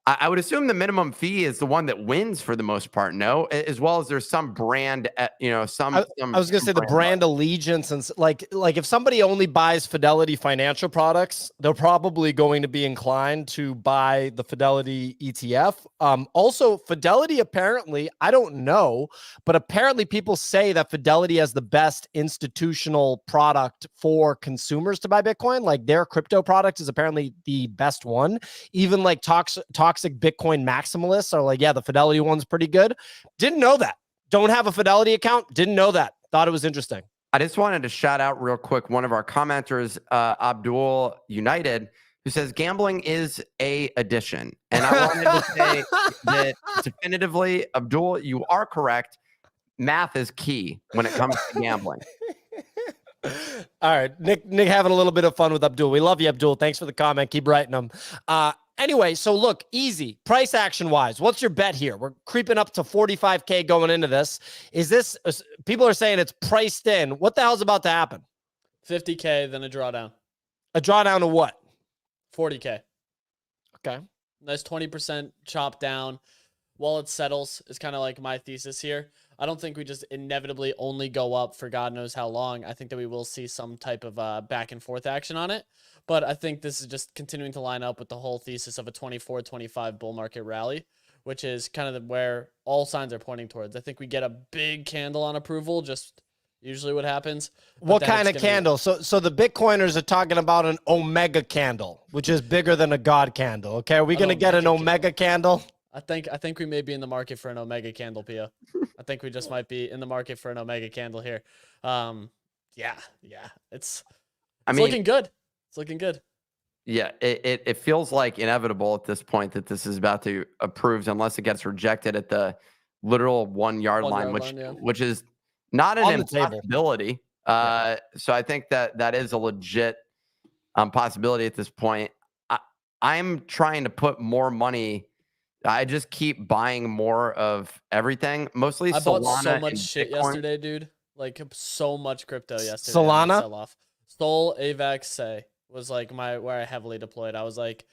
I would assume the minimum fee is the one that wins for the most part, no? As well as there's some brand, I was going to say the brand allegiance. And like if somebody only buys Fidelity financial products, they're probably going to be inclined to buy the Fidelity ETF. Also, Fidelity apparently, I don't know, but apparently people say that Fidelity has the best institutional product for consumers to buy Bitcoin. Like their crypto product is apparently the best one. Even like toxic Bitcoin maximalists are like, yeah, the Fidelity one's pretty good. Didn't know that. Don't have a Fidelity account. Didn't know that. Thought it was interesting. I just wanted to shout out real quick one of our commenters, Abdul United, who says gambling is a addition. And I wanted to say that definitively, Abdul, you are correct. Math is key when it comes to gambling. All right. Nick having a little bit of fun with Abdul. We love you, Abdul. Thanks for the comment. Keep writing them. Anyway, so look, easy price action wise. What's your bet here? We're creeping up to 45K going into this. Is this, people are saying it's priced in. What the hell's about to happen? 50K, then a drawdown. A drawdown of what? 40K. Okay. Nice 20% chop down. Wallet settles is kind of like my thesis here. I don't think we just inevitably only go up for God knows how long. I think that we will see some type of back and forth action on it. But I think this is just continuing to line up with the whole thesis of a 24-25 bull market rally, which is kind of where all signs are pointing towards. I think we get a big candle on approval, just usually what happens. What kind of candle? So the Bitcoiners are talking about an Omega candle, which is bigger than a God candle. Okay, are we going to get an Omega candle? I think we may be in the market for an Omega candle, Pia. I think we just might be in the market for an Omega candle here. Yeah. It's looking good. It's looking good. Yeah, it feels like inevitable at this point that this is about to approved unless it gets rejected at the literal 1 yard line, which is not an impossibility. So I think that is a legit possibility at this point. I'm trying to put more money. I just keep buying more of everything, mostly I Solana. bought so much shit yesterday, dude. Like so much crypto yesterday. Solana? Sol, AVAX, Say was like where I heavily deployed. I was like,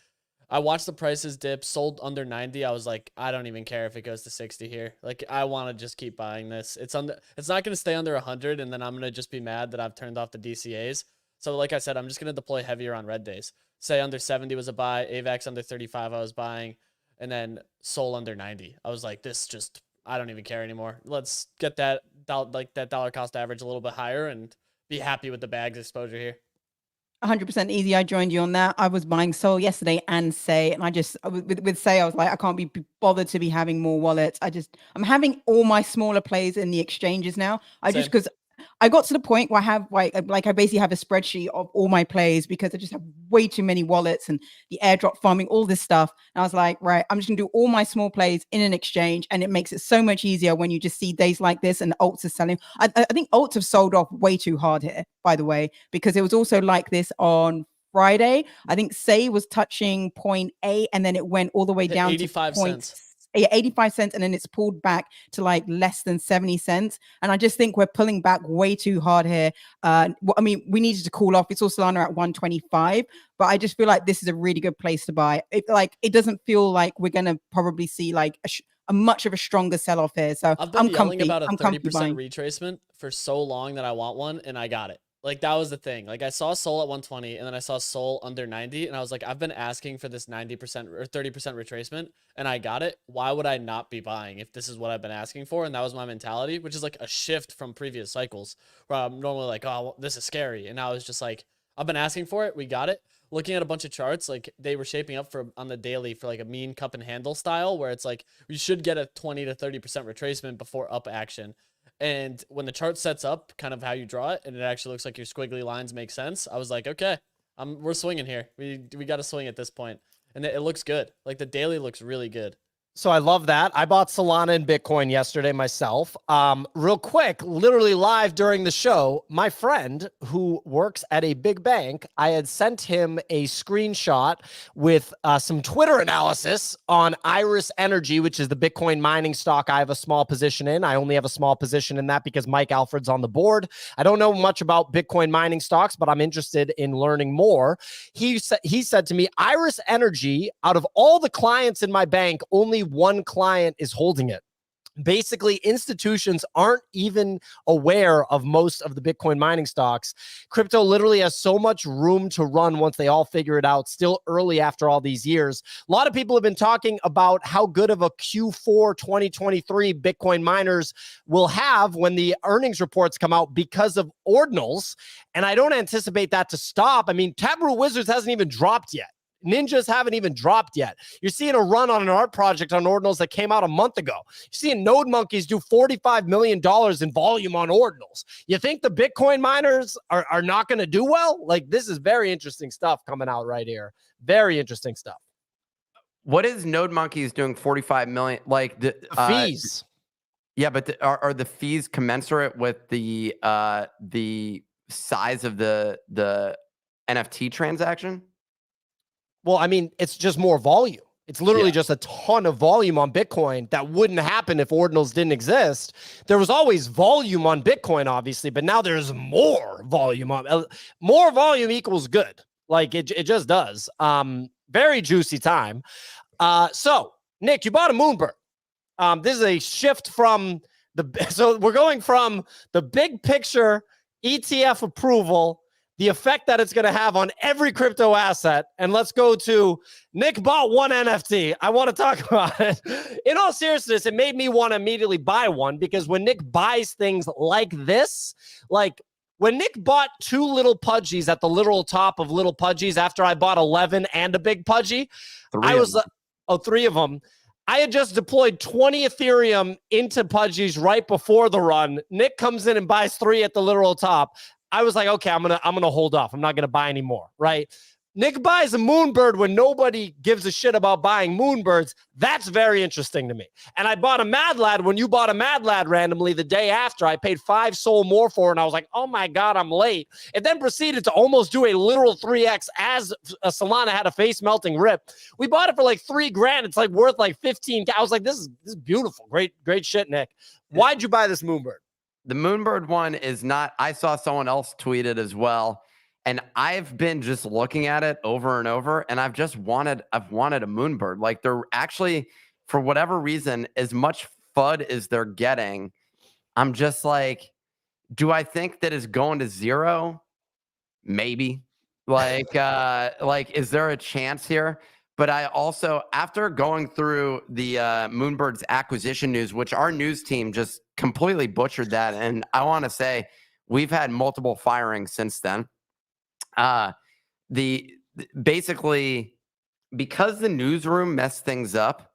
I watched the prices dip, sold under 90. I was like, I don't even care if it goes to 60 here. Like, I want to just keep buying this. It's not going to stay under 100, and then I'm going to just be mad that I've turned off the DCAs. So like I said, I'm just going to deploy heavier on red days. Say under 70 was a buy, AVAX under 35 I was buying, and then Sol under 90. I was like, this just, I don't even care anymore. Let's get that dollar cost average a little bit higher and be happy with the bags exposure here. 100% easy. I joined you on that. I was buying Sol yesterday and Say, and I just with Say, I was like, I can't be bothered to be having more wallets. I'm having all my smaller plays in the exchanges now. Just because I got to the point where I have like I basically have a spreadsheet of all my plays because I just have way too many wallets and the airdrop farming, all this stuff. And I was like, right, I'm just gonna do all my small plays in an exchange, and it makes it so much easier when you just see days like this and alts are selling. I think alts have sold off way too hard here, by the way, because it was also like this on Friday. I think Say was touching 0.8 and then it went all the way down 85 to cents. 85 cents, and then it's pulled back to like less than 70 cents. And I just think we're pulling back way too hard here. I mean, we needed to cool off. It's also Solana at 125, but I just feel like this is a really good place to buy. It doesn't feel like we're going to probably see like a much of a stronger sell-off here. So I've been yelling comfy. about a I'm 30% retracement for so long that I want one, and I got it. Like that was the thing. Like I saw Sol at 120 and then I saw Sol under 90 and I was like, I've been asking for this 90% or 30% retracement and I got it. Why would I not be buying if this is what I've been asking for? And that was my mentality, which is like a shift from previous cycles where I'm normally like, oh, well, this is scary. And now it's just like, I've been asking for it. We got it. Looking at a bunch of charts, like they were shaping up for on the daily for like a mean cup and handle style where it's like, we should get a 20 to 30% retracement before up action. And when the chart sets up kind of how you draw it, and it actually looks like your squiggly lines make sense, I was like, okay, we're swinging here. We got to swing at this point. And it looks good. Like the daily looks really good. So I love that. I bought Solana and Bitcoin yesterday myself. Real quick, literally live during the show, my friend who works at a big bank, I had sent him a screenshot with some Twitter analysis on Iris Energy, which is the Bitcoin mining stock I have a small position in. I only have a small position in that because Mike Alfred's on the board. I don't know much about Bitcoin mining stocks, but I'm interested in learning more. He said to me, Iris Energy, out of all the clients in my bank, only one client is holding it. Basically, institutions aren't even aware of most of the Bitcoin mining stocks. Crypto literally has so much room to run once they all figure it out, still early after all these years. A lot of people have been talking about how good of a Q4 2023 Bitcoin miners will have when the earnings reports come out because of Ordinals, and I don't anticipate that to stop. I mean, Taboo Wizards hasn't even dropped yet. Ninjas haven't even dropped yet. You're seeing a run on an art project on Ordinals that came out a month ago. You're seeing Node Monkeys do $45 million in volume on Ordinals. You think the Bitcoin miners are not going to do well? Like, this is very interesting stuff coming out right here. Very interesting stuff. What is Node Monkeys doing 45 million? Like the fees. Yeah, but are the fees commensurate with the size of the NFT transaction? Well, I mean, it's just more volume. It's literally just a ton of volume on Bitcoin that wouldn't happen if Ordinals didn't exist. There was always volume on Bitcoin, obviously, but now there's more volume on more volume equals good. Like it just does. Very juicy time. So Nick, you bought a Moonbird. This is a shift from so we're going from the big picture ETF approval, the effect that it's going to have on every crypto asset. And let's go to Nick bought one NFT. I want to talk about it. In all seriousness, it made me want to immediately buy one because when Nick buys things like this, like when Nick bought 2 little pudgies at the literal top of little pudgies after I bought 11 and a big pudgy, I was 3 of them. I had just deployed 20 Ethereum into pudgies right before the run. Nick comes in and buys 3 at the literal top. I was like, okay, I'm gonna hold off. I'm not gonna buy anymore, right? Nick buys a Moonbird when nobody gives a shit about buying Moonbirds. That's very interesting to me. And I bought a Mad Lad when you bought a Mad Lad randomly the day after. I paid 5 SOL more for it, and I was like, oh my God, I'm late. It then proceeded to almost do a literal 3x as Solana had a face-melting rip. We bought it for like $3,000. It's like worth like 15. I was like, this is beautiful. Great shit, Nick. Why'd you buy this Moonbird? The Moonbird one is not, I saw someone else tweet it as well. And I've been just looking at it over and over, and I've wanted a Moonbird. Like they're actually, for whatever reason, as much FUD as they're getting, I'm just like, do I think that is going to 0? Maybe. Like, is there a chance here? But I also, after going through the Moonbird's acquisition news, which our news team just completely butchered that, and I want to say we've had multiple firings since then. Basically, because the newsroom messed things up,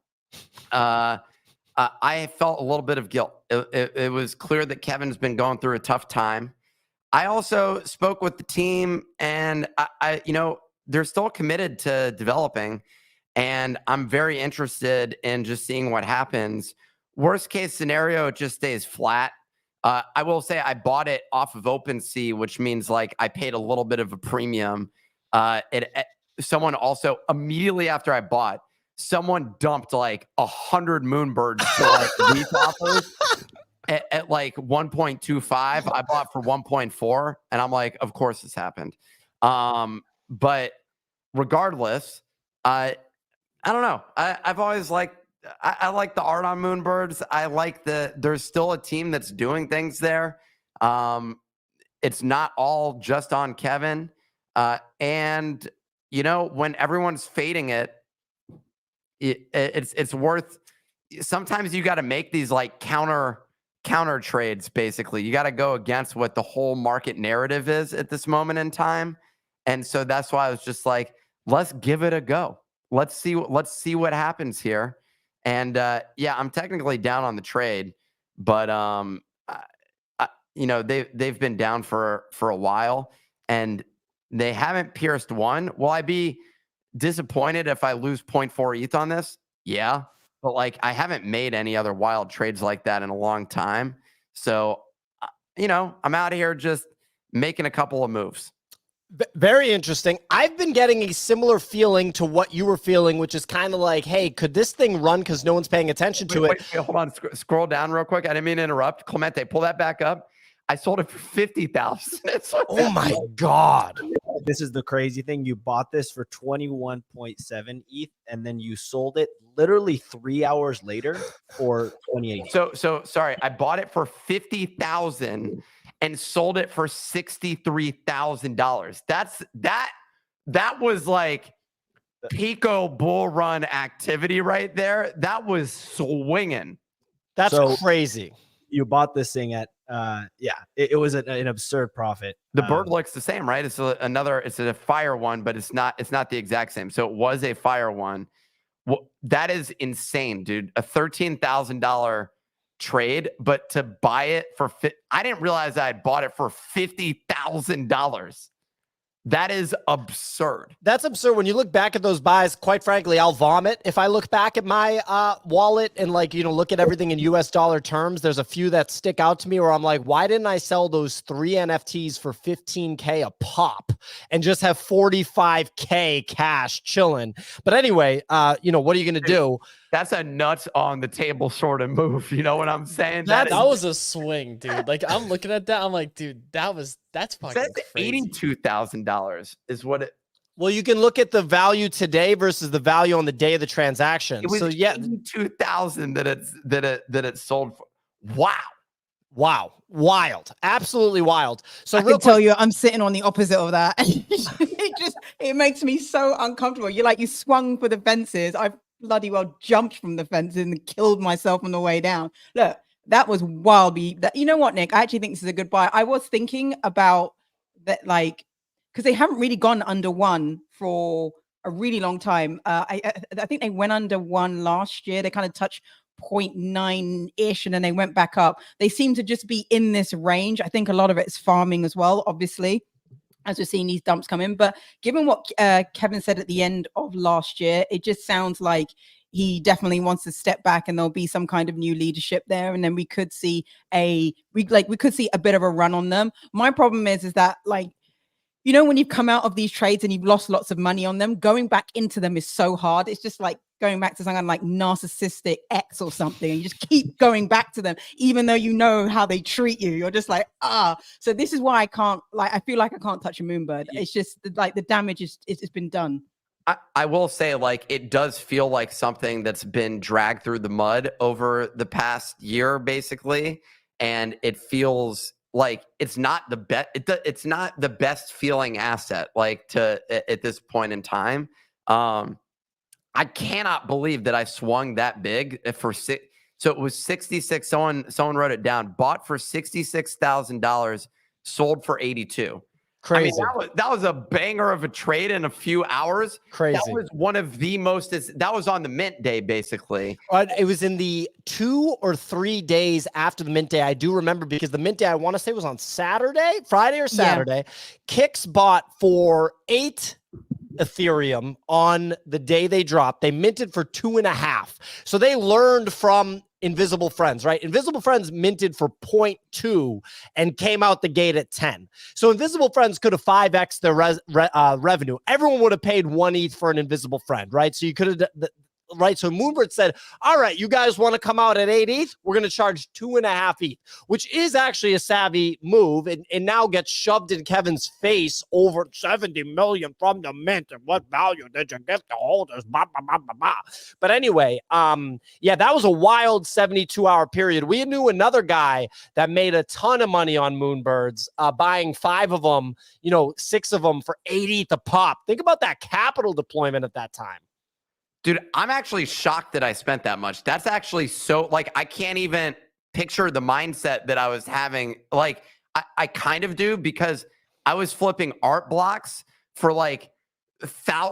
I felt a little bit of guilt. It was clear that Kevin's been going through a tough time. I also spoke with the team, and I they're still committed to developing, and I'm very interested in just seeing what happens. Worst case scenario, it just stays flat. I will say I bought it off of OpenSea, which means like I paid a little bit of a premium. Someone also immediately after I bought, someone dumped like 100 Moonbirds to like leaf offers at like 1.25. I bought for 1.4, and I'm like, of course this happened. But regardless, I don't know. I've always liked. I like the art on Moonbirds. I like there's still a team that's doing things there. it's not all just on Kevin. And you know, when everyone's fading it, it's worth. Sometimes you got to make these like counter trades. Basically, you got to go against what the whole market narrative is at this moment in time. And so that's why I was just like, let's give it a go. Let's see what happens here. And yeah, I'm technically down on the trade, but you know, they've been down for a while, and they haven't pierced one. Will I be disappointed if I lose 0.4 ETH on this? Yeah, but like I haven't made any other wild trades like that in a long time. So, you know, I'm out of here just making a couple of moves. Very interesting. I've been getting a similar feeling to what you were feeling, which is kind of like, hey, could this thing run because no one's paying attention to it? Wait, hold on. Scroll down real quick. I didn't mean to interrupt. Clemente, pull that back up. I sold it for 50,000. Oh my God. This is the crazy thing. You bought this for 21.7 ETH and then you sold it literally 3 hours later for 28. So sorry. I bought it for 50,000 and sold it for $63,000. That was like Pico bull run activity right there. That was swinging. That's crazy. You bought this thing at it was an absurd profit. The bird looks the same, right? It's a fire one, but it's not the exact same. So it was a fire one. Well, that is insane, dude. A $13,000 trade, but to buy it for I didn't realize I had bought it for $50,000. That is absurd. That's absurd. When you look back at those buys, quite frankly, I'll vomit. If I look back at my wallet and like, you know, look at everything in US dollar terms, there's a few that stick out to me where I'm like, why didn't I sell those 3 NFTs for 15K a pop and just have 45K cash chilling? But anyway, you know, what are you going to do? That's a nuts on the table sort of move. You know what I'm saying? That was a swing, dude. Like I'm looking at that. I'm like, dude, that's fucking crazy. $82,000 is what it. Well, you can look at the value today versus the value on the day of the transaction. It was so yeah, 82,000 that it sold for. Wow. Wild. Absolutely wild. So I can tell you, I'm sitting on the opposite of that. it makes me so uncomfortable. You swung for the fences. I bloody well jumped from the fences and killed myself on the way down. Look, that was wild. You know what, Nick? I actually think this is a good buy. I was thinking about that, like, because they haven't really gone under one for a really long time. I think they went under one last year. They kind of touched 0.9-ish and then they went back up. They seem to just be in this range. I think a lot of it is farming as well, obviously, as we're seeing these dumps come in. But given what Kevin said at the end of last year, it just sounds like he definitely wants to step back and there'll be some kind of new leadership there. And then we could see a bit of a run on them. My problem is that, like, you know, when you've come out of these trades and you've lost lots of money on them, going back into them is so hard. It's just like going back to something like narcissistic X or something, and you just keep going back to them, even though you know how they treat you. You're just like, So this is why I can't, like, I feel like I can't touch a Moonbird. It's just like the damage it's been done. I will say, like, it does feel like something that's been dragged through the mud over the past year, basically, and it feels like it's not the best. It's not the best feeling asset, like, at this point in time. I cannot believe that I swung that big for six. So it was 66. Someone wrote it down. Bought for $66,000, sold for 82. Crazy. I mean, that was a banger of a trade in a few hours. Crazy. That was one of the most. That was on the mint day, basically. It was in the 2 or 3 days after the mint day. I do remember, because the mint day, I want to say, was on Friday or Saturday. Yeah. Kicks bought for 8 Ethereum on the day they dropped. They minted for 2.5. So they learned from Invisible Friends, right? Invisible Friends minted for 0.2 and came out the gate at 10. So Invisible Friends could have 5x their revenue. Everyone would have paid 1 ETH for an Invisible Friend, right? So you could have right? So Moonbird said, all right, you guys want to come out at 8 ETH? We're going to charge 2.5 ETH, which is actually a savvy move, and now gets shoved in Kevin's face over 70 million from the mint. And what value did you give the holders? Bah, bah, bah, bah, bah. But anyway, yeah, that was a wild 72-hour period. We knew another guy that made a ton of money on Moonbirds, buying 5 of them, 6 of them for 8 ETH a pop. Think about that capital deployment at that time. Dude, I'm actually shocked that I spent that much. That's actually so, like, I can't even picture the mindset that I was having. Like, I kind of do, because I was flipping art blocks for like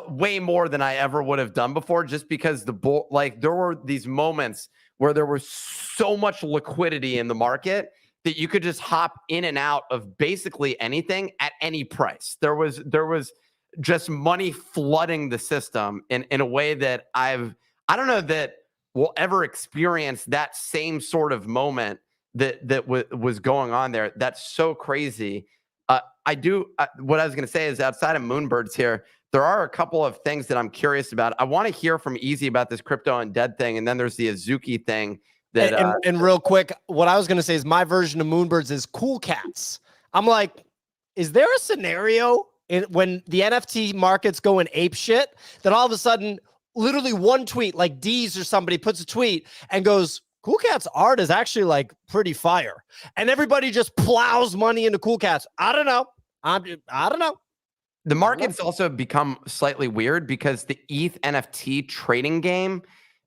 way more than I ever would have done before, just because there were these moments where there was so much liquidity in the market that you could just hop in and out of basically anything at any price. There was just money flooding the system in a way that I don't know that we'll ever experience that same sort of moment that was going on there. That's so crazy. What I was going to say is, outside of Moonbirds here, there are a couple of things that I'm curious about. I want to hear from Easy about this crypto undead thing, and then there's the Azuki thing. And real quick, what I was going to say is my version of Moonbirds is Cool Cats. I'm like, is there a scenario when the NFT market's going ape shit, that all of a sudden, literally one tweet, like D's or somebody puts a tweet and goes, Cool Cat's art is actually like pretty fire, and everybody just plows money into Cool Cats? I don't know. I don't know. The market's also become slightly weird because the ETH NFT trading game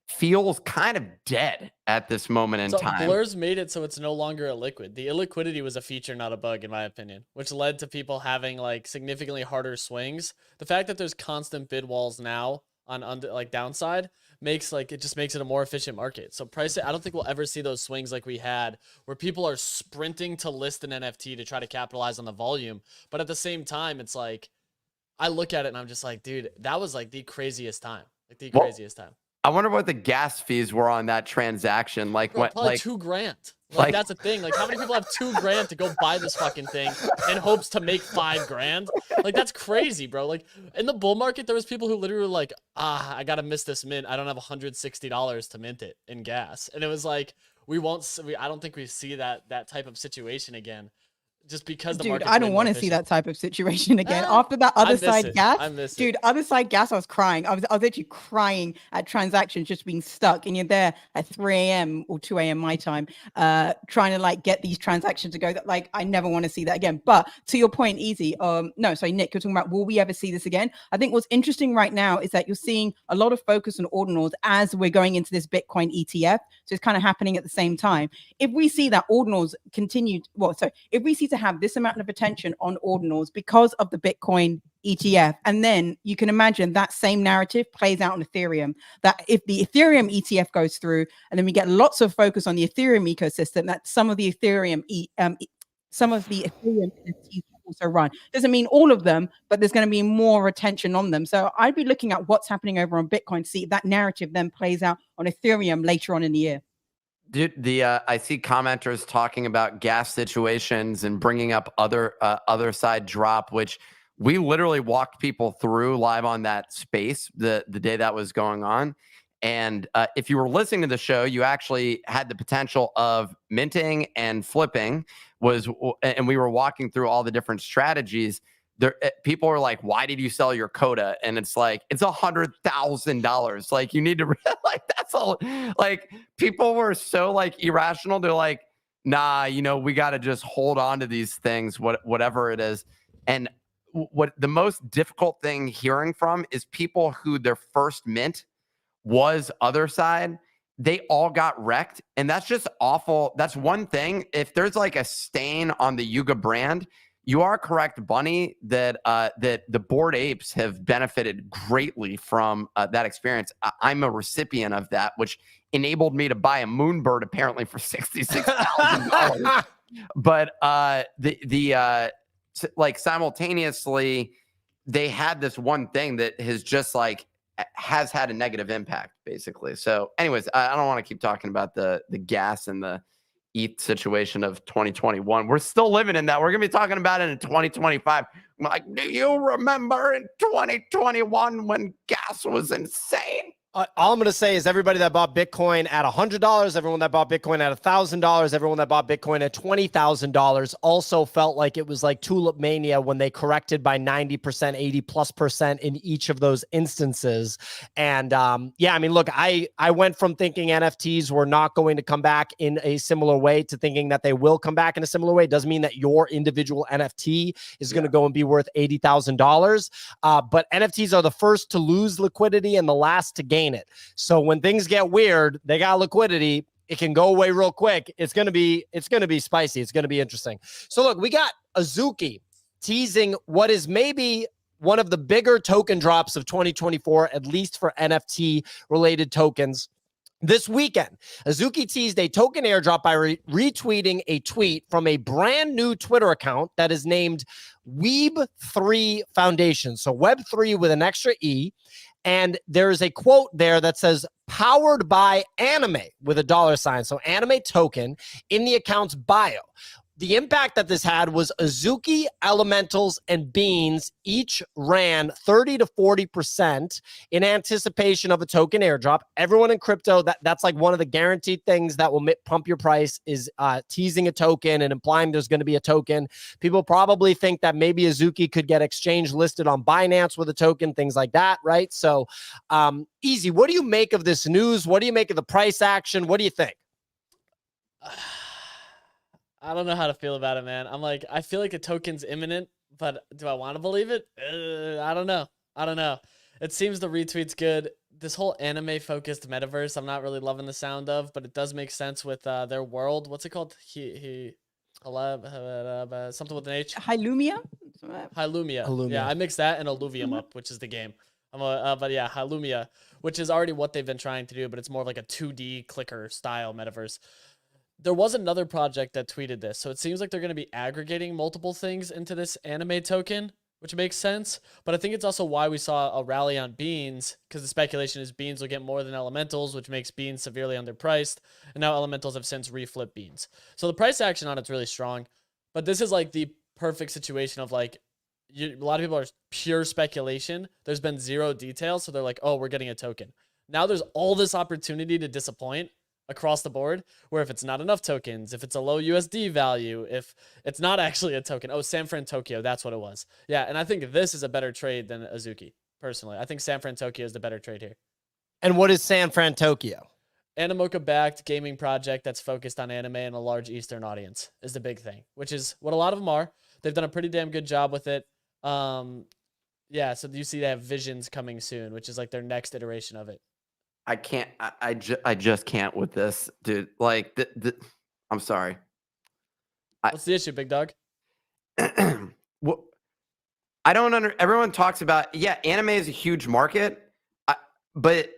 feels kind of dead at this moment in time. Blur's made it so it's no longer illiquid. The illiquidity was a feature, not a bug, in my opinion, which led to people having like significantly harder swings. The fact that there's constant bid walls now on downside makes it a more efficient market. So I don't think we'll ever see those swings like we had, where people are sprinting to list an NFT to try to capitalize on the volume. But at the same time, it's like, I look at it and I'm just like, dude, that was like the craziest time. Craziest time. I wonder what the gas fees were on that transaction. Like, bro, what? Probably like $2,000. Like, that's the thing. Like, how many people have $2,000 to go buy this fucking thing in hopes to make $5,000? Like, that's crazy, bro. Like, in the bull market, there was people who literally were like, I gotta miss this mint. I don't have $160 to mint it in gas. And it was like, I don't think we see that type of situation again. Just because the market. I don't want to see that type of situation again. After that other side gas, dude, other side gas, I was crying. I was actually crying at transactions just being stuck, and you're there at 3 a.m. or 2 a.m. my time, trying to like get these transactions to go. That like I never want to see that again. But to your point, Easy. No, sorry, Nick, you're talking about will we ever see this again? I think what's interesting right now is that you're seeing a lot of focus on ordinals as we're going into this Bitcoin ETF. So it's kind of happening at the same time. If we see that ordinals continue, if we see to have this amount of attention on ordinals because of the Bitcoin ETF, and then you can imagine that same narrative plays out on Ethereum, that if the Ethereum ETF goes through and then we get lots of focus on the Ethereum ecosystem, that some of the Ethereum NFTs also run. Doesn't mean all of them, but there's going to be more attention on them. So I'd be looking at what's happening over on Bitcoin, see if that narrative then plays out on Ethereum later on in the year. Dude, I see commenters talking about gas situations and bringing up other side drop, which we literally walked people through live on that space the day that was going on. And if you were listening to the show, you actually had the potential of minting and flipping and we were walking through all the different strategies. There, people are like, why did you sell your coda? And it's like, it's $100,000. Like, you need to like, that's all. Like, people were so like irrational. They're like, nah, we got to just hold on to these things, whatever it is. And what the most difficult thing hearing from is people who their first mint was other side. They all got wrecked. And that's just awful. That's one thing. If there's like a stain on the Yuga brand, you are correct, Bunny, that the Bored Apes have benefited greatly from that experience. I'm a recipient of that, which enabled me to buy a Moonbird apparently for $66,000. But like simultaneously, they had this one thing that has just like has had a negative impact, basically. So, anyways, I don't want to keep talking about the gas and the ETH situation of 2021. We're still living in that. We're going to be talking about it in 2025. I'm like, do you remember in 2021 when gas was insane? All I'm going to say is everybody that bought Bitcoin at $100, everyone that bought Bitcoin at $1,000, everyone that bought Bitcoin at $20,000 also felt like it was like tulip mania when they corrected by 90%, 80+% in each of those instances. And yeah, I mean, look, I went from thinking NFTs were not going to come back in a similar way to thinking that they will come back in a similar way. It doesn't mean that your individual NFT is going to go and be worth $80,000. But NFTs are the first to lose liquidity and the last to gain it. So when things get weird, they got liquidity. It can go away real quick. It's gonna be spicy. It's gonna be interesting. So look, we got Azuki teasing what is maybe one of the bigger token drops of 2024, at least for NFT related tokens. This weekend, Azuki teased a token airdrop by retweeting a tweet from a brand new Twitter account that is named Weeb3 Foundation. So Web3 with an extra E. And there's a quote there that says, powered by anime with a $sign. So anime token in the account's bio. The impact that this had was Azuki, Elementals, and Beans each ran 30 to 40% in anticipation of a token airdrop. Everyone in crypto, that's like one of the guaranteed things that will pump your price is teasing a token and implying there's going to be a token. People probably think that maybe Azuki could get exchange listed on Binance with a token, things like that, right? So Easy, what do you make of this news? What do you make of the price action? What do you think? I don't know how to feel about it, man. I'm like, I feel like a token's imminent, but do I want to believe it? I don't know. It seems the retweet's good. This whole anime-focused metaverse, I'm not really loving the sound of, but it does make sense with their world. What's it called? Something with an H. Hilumia? Hilumia. Yeah, I mixed that and Illuvium up, which is the game. But yeah, Hilumia, which is already what they've been trying to do, but it's more of like a 2D clicker style metaverse. There was another project that tweeted this, so it seems like they're going to be aggregating multiple things into this anime token, which makes sense. But I think it's also why we saw a rally on Beans, because the speculation is Beans will get more than Elementals, which makes Beans severely underpriced. And now Elementals have since reflipped Beans. So the price action on it's really strong. But this is like the perfect situation of like, a lot of people are pure speculation. There's been zero details, so they're like, oh, we're getting a token. Now there's all this opportunity to disappoint across the board, where if it's not enough tokens, if it's a low USD value, if it's not actually a token. Oh, SanFranTokyo, that's what it was. Yeah, and I think this is a better trade than Azuki, personally. I think SanFranTokyo is the better trade here. And what is SanFranTokyo? Animoca-backed gaming project that's focused on anime and a large Eastern audience is the big thing, which is what a lot of them are. They've done a pretty damn good job with it. Yeah, so you see they have Visions coming soon, which is like their next iteration of it. I can't. I just can't with this, dude. Like, I'm sorry. What's the issue, big dog? Well, I don't everyone talks about, yeah, anime is a huge market, but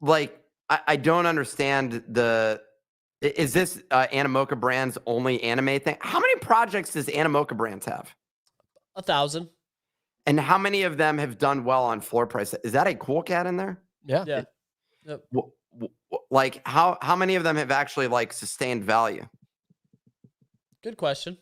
like, I don't understand is this Animoca Brands only anime thing? How many projects does Animoca Brands have? 1,000. And how many of them have done well on floor price? Is that a cool cat in there? Yeah. Yep. Like how many of them have actually like sustained value? Good question.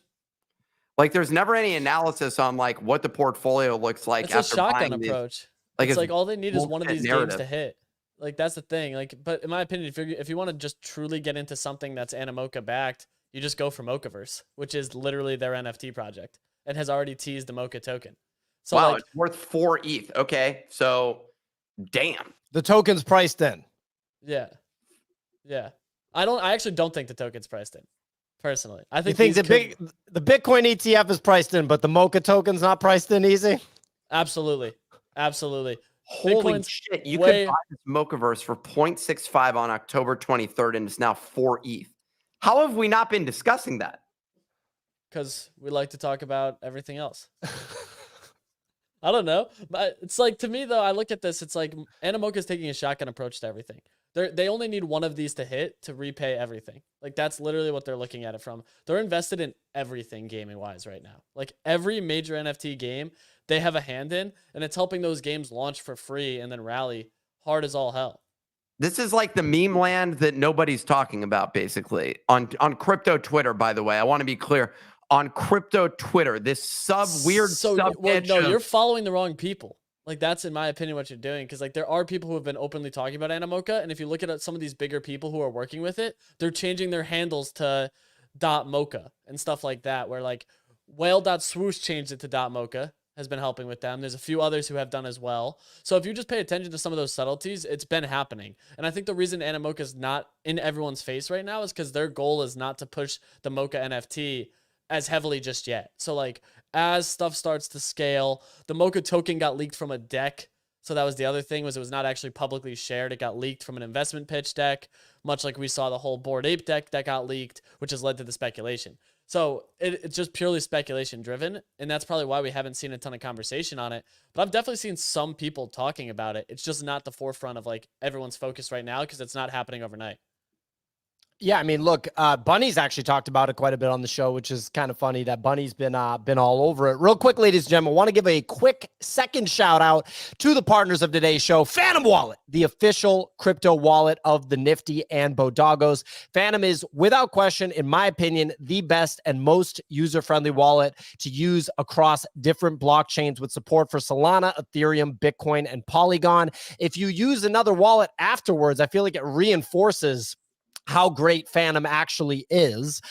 Like there's never any analysis on like what the portfolio looks like. It's a shotgun approach. Like it's like all they need is one of these games to hit. Like that's the thing. Like, but in my opinion, if you want to just truly get into something that's Animoca backed, you just go for Mochaverse, which is literally their NFT project and has already teased the Mocha token. So wow, like, it's worth 4 ETH. Okay, so damn. The token's priced in. Yeah. I actually don't think the token's priced in. Personally, I think the Bitcoin ETF is priced in, but the Mocha token's not priced in. Easy. Absolutely. Holy Bitcoin's shit! You could buy this Mochaverse for 0.65 on October 23rd, and it's now 4 ETH. How have we not been discussing that? Because we like to talk about everything else. I don't know, but it's like, to me though, I look at this, it's like Animoca is taking a shotgun approach to everything. They only need one of these to hit to repay everything. Like that's literally what they're looking at it from. They're invested in everything gaming wise right now. Like every major NFT game they have a hand in, and it's helping those games launch for free and then rally hard as all hell. This is like the meme land that nobody's talking about, basically on crypto Twitter. By the way, I want to be clear. On crypto Twitter, this weird no, you're following the wrong people. Like, that's, in my opinion, what you're doing. Because, like, there are people who have been openly talking about Animoca. And if you look at some of these bigger people who are working with it, they're changing their handles to .mocha and stuff like that. Where, like, whale.swoosh changed it to .mocha, has been helping with them. There's a few others who have done as well. So if you just pay attention to some of those subtleties, it's been happening. And I think the reason Animoca is not in everyone's face right now is because their goal is not to push the Mocha NFT as heavily just yet. So, like, as stuff starts to scale, the Mocha token got leaked from a deck. So that was the other thing, was it was not actually publicly shared. It got leaked from an investment pitch deck, much like we saw the whole Bored Ape deck that got leaked, which has led to the speculation. So it's just purely speculation driven. And that's probably why we haven't seen a ton of conversation on it. But I've definitely seen some people talking about it. It's just not the forefront of, like, everyone's focus right now because it's not happening overnight. Yeah, I mean, look, Bunny's actually talked about it quite a bit on the show, which is kind of funny that Bunny's been all over it. Real quick, ladies and gentlemen, I want to give a quick second shout out to the partners of today's show, Phantom Wallet, the official crypto wallet of the Nifty and BoDoggos. Phantom is, without question, in my opinion, the best and most user-friendly wallet to use across different blockchains with support for Solana, Ethereum, Bitcoin, and Polygon. If you use another wallet afterwards, I feel like it reinforces how great Phantom actually is.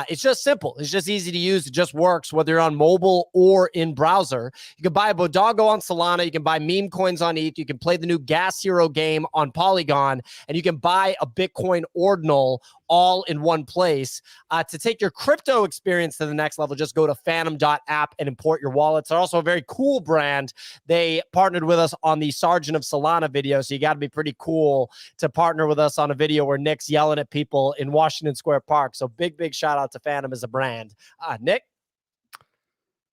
It's just simple. It's just easy to use. It just works whether you're on mobile or in browser. You can buy a BoDoggo on Solana. You can buy meme coins on ETH. You can play the new Gas Hero game on Polygon. And you can buy a Bitcoin ordinal all in one place. To take your crypto experience to the next level, just go to phantom.app and import your wallets. They're also a very cool brand. They partnered with us on the Sergeant of Solana video, so you got to be pretty cool to partner with us on a video where Nick's yelling at people in Washington Square Park. So big shout out to Phantom as a brand. Nick?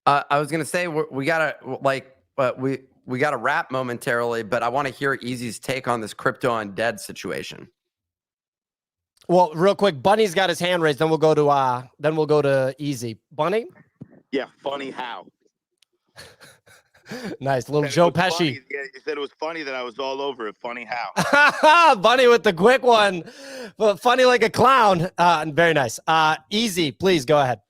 I was going to say, we got to wrap momentarily, but I want to hear Easy's take on this crypto Undead situation. Well, real quick, Bunny's got his hand raised. Then we'll go to Easy. Bunny? Yeah, funny how. Nice little Joe Pesci. Funny. Yeah, he said it was funny that I was all over it. Funny how. Bunny with the quick one, but funny like a clown. Very nice. Easy, please go ahead.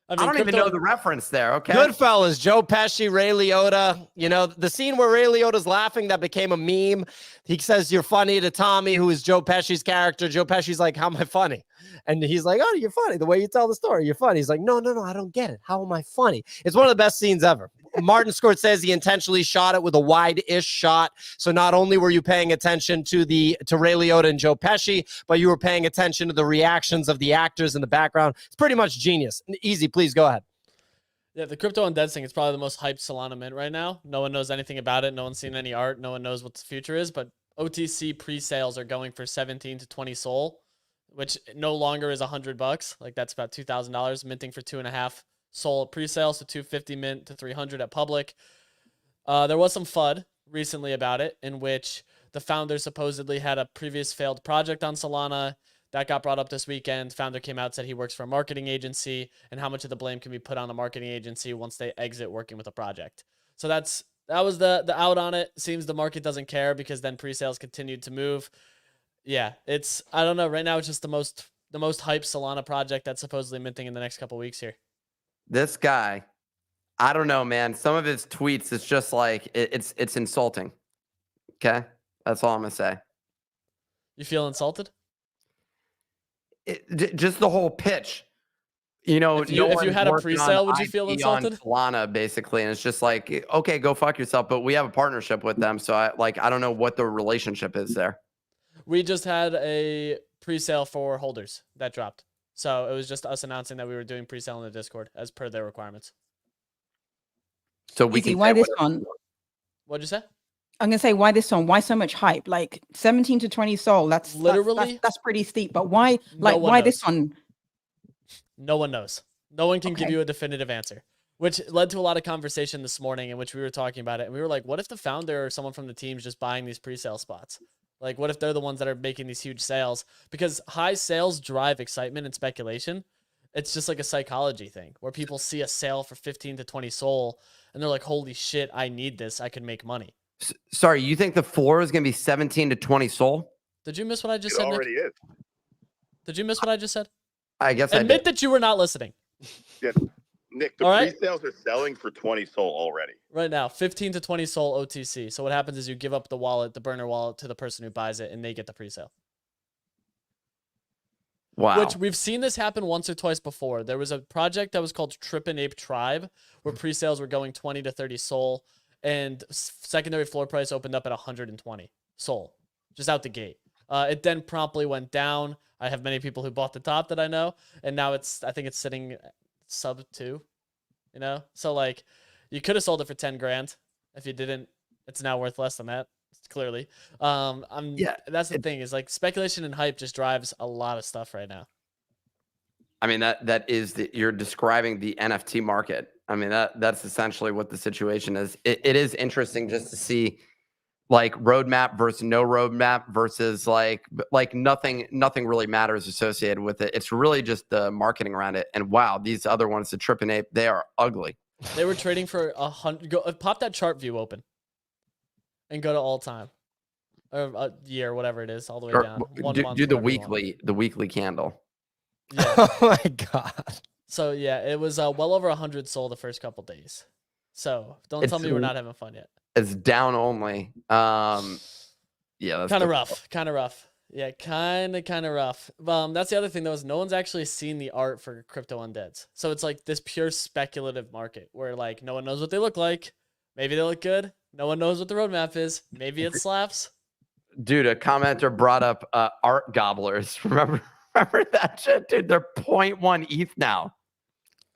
I don't even know the reference there. Okay. Goodfellas, Joe Pesci, Ray Liotta. You know, the scene where Ray Liotta's laughing that became a meme. He says, "You're funny" to Tommy, who is Joe Pesci's character. Joe Pesci's like, "How am I funny?" And he's like, "Oh, you're funny. The way you tell the story, you're funny." He's like, No, I don't get it. How am I funny? It's one of the best scenes ever. Martin Scorsese intentionally shot it with a wide-ish shot. So not only were you paying attention to Ray Liotta and Joe Pesci, but you were paying attention to the reactions of the actors in the background. It's pretty much genius. Easy, please go ahead. Yeah, the crypto Undeads thing is probably the most hyped Solana mint right now. No one knows anything about it. No one's seen any art. No one knows what the future is. But OTC pre-sales are going for 17 to 20 Sol, which no longer is $100. Like, that's about $2,000, minting for 2.5 Sol pre-sale, so 250 mint to 300 at public. There was some FUD recently about it, in which the founder supposedly had a previous failed project on Solana. That got brought up this weekend. Founder came out, said he works for a marketing agency, and how much of the blame can be put on the marketing agency once they exit working with a project. So that was the out on it. Seems the market doesn't care, because then pre-sales continued to move. Yeah, I don't know. Right now, it's just the most hyped Solana project that's supposedly minting in the next couple weeks here. This guy, I don't know, man. Some of his tweets, it's just like it's insulting. Okay, that's all I'm gonna say. You feel insulted? Just the whole pitch. You know, if you had a pre-sale, would you feel insulted? On Solana, basically, and it's just like, okay, go fuck yourself. But we have a partnership with them, so I don't know what the relationship is there. We just had a pre-sale for holders that dropped. So it was just us announcing that we were doing pre-sale in the Discord as per their requirements. So we Easy, can why this one? What'd you say? I'm gonna say, why this one? Why so much hype? Like 17 to 20 Sol. That's literally that's pretty steep. But why? Like, why knows. This one? No one knows. No one can give you a definitive answer. Which led to a lot of conversation this morning, in which we were talking about it, and we were like, "What if the founder or someone from the team is just buying these pre-sale spots? Like, what if they're the ones that are making these huge sales?" Because high sales drive excitement and speculation. It's just like a psychology thing where people see a sale for 15 to 20 Sol and they're like, "Holy shit, I need this. I can make money." Sorry, you think the floor is going to be 17 to 20 Sol? Did you miss what I just It said, already Nick? is. Did you miss what I just said? I guess Admit that you were not listening. Yeah. Nick, the All right. pre-sales are selling for 20 SOL already. Right now, 15 to 20 SOL OTC. So what happens is you give up the wallet, the burner wallet, to the person who buys it, and they get the pre-sale. Wow. Which we've seen this happen once or twice before. There was a project that was called Trip and Ape Tribe, where pre-sales were going 20 to 30 SOL, and secondary floor price opened up at 120 SOL, just out the gate. It then promptly went down. I have many people who bought the top that I know, and now I think it's sitting sub 2, you know? So like, you could have sold it for 10 grand. If you didn't, it's now worth less than that. Clearly. That's the thing, is like speculation and hype just drives a lot of stuff right now. I mean, you're describing the NFT market. I mean, that's essentially what the situation is. It is interesting just to see like roadmap versus no roadmap versus like nothing really matters associated with it. It's really just the marketing around it. And wow, these other ones, the Trip and Ape, they are ugly. They were trading for 100. Pop that chart view open and go to all time, or a year, whatever it is, all the way down. Do the weekly candle. Yeah. Oh my God. So yeah, it was well over 100 SOL the first couple days. So don't tell me we're not having fun yet. It's down only. Yeah, that's kind of rough. Yeah, kind of rough. That's the other thing though, is no one's actually seen the art for crypto undeads. So it's like this pure speculative market where like no one knows what they look like. Maybe they look good. No one knows what the roadmap is. Maybe it slaps. Dude, a commenter brought up art gobblers. Remember that shit, dude? They're 0.1 ETH now.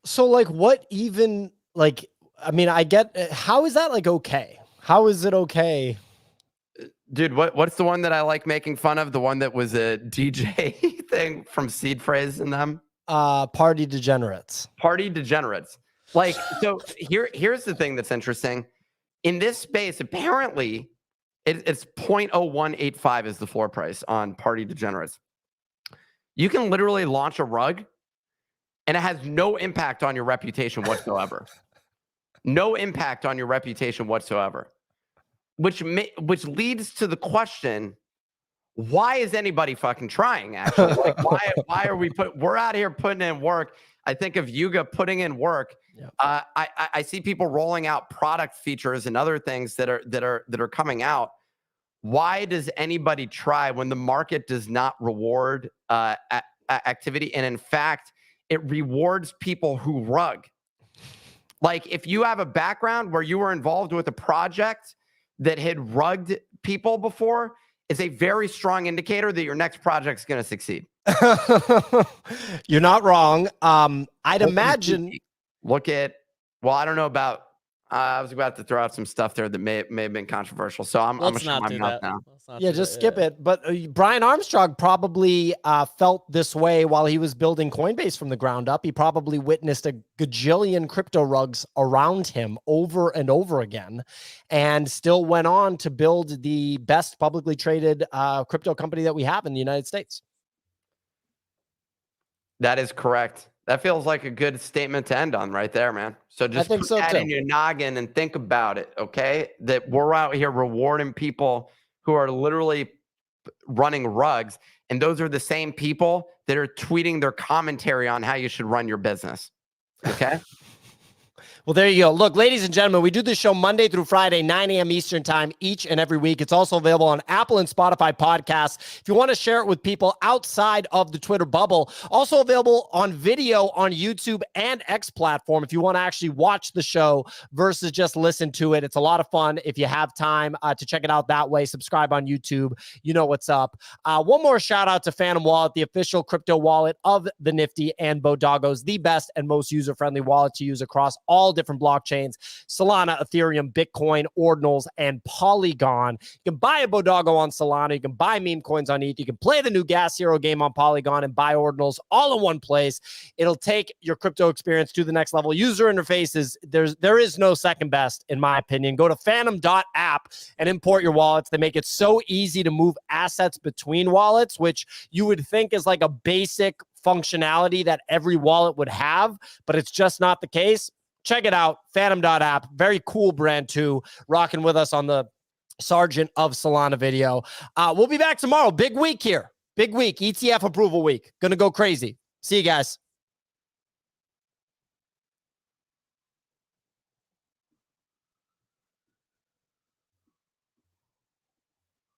So like, what even like? I mean, I get how is that like okay? How is it okay? Dude, what's the one that I like making fun of? The one that was a DJ thing from Seed Phrase and them? Party degenerates. Party degenerates. Like, so here's the thing that's interesting. In this space, apparently, it's 0.0185 is the floor price on Party Degenerates. You can literally launch a rug, and it has no impact on your reputation whatsoever. No impact on your reputation whatsoever. Which leads to the question, why is anybody fucking trying, actually? Like, why are we're out here putting in work. I think of Yuga putting in work. Yep. I see people rolling out product features and other things that are coming out. Why does anybody try when the market does not reward activity? And in fact, it rewards people who rug. Like if you have a background where you were involved with a project that had rugged people before, it's a very strong indicator that your next project is going to succeed. You're not wrong. I'd imagine. Well, I don't know about. I was about to throw out some stuff there that may have been controversial, so I'm going to shut my mouth now. Yeah, just skip it. But Brian Armstrong probably felt this way while he was building Coinbase from the ground up. He probably witnessed a gajillion crypto rugs around him over and over again, and still went on to build the best publicly traded crypto company that we have in the United States. That is correct. That feels like a good statement to end on right there, man. So just put that in your noggin and think about it, okay? That we're out here rewarding people who are literally running rugs, and those are the same people that are tweeting their commentary on how you should run your business, okay? Well, there you go. Look, ladies and gentlemen, we do this show Monday through Friday, 9 a.m. Eastern time each and every week. It's also available on Apple and Spotify podcasts. If you want to share it with people outside of the Twitter bubble, also available on video on YouTube and X platform if you want to actually watch the show versus just listen to it. It's a lot of fun if you have time to check it out that way. Subscribe on YouTube. You know what's up. One more shout out to Phantom Wallet, the official crypto wallet of the Nifty and BoDoggos, the best and most user-friendly wallet to use across all different blockchains: Solana, Ethereum, Bitcoin, Ordinals, and Polygon. You can buy a BoDoggo on Solana. You can buy meme coins on ETH. You can play the new Gas Hero game on Polygon and buy Ordinals all in one place. It'll take your crypto experience to the next level. User interfaces, there is no second best, in my opinion. Go to phantom.app and import your wallets. They make it so easy to move assets between wallets, which you would think is like a basic functionality that every wallet would have, but it's just not the case. Check it out, phantom.app. Very cool brand too. Rocking with us on the Sergeant of Solana video. We'll be back tomorrow. Big week here. Big week. ETF approval week. Gonna go crazy. See you guys.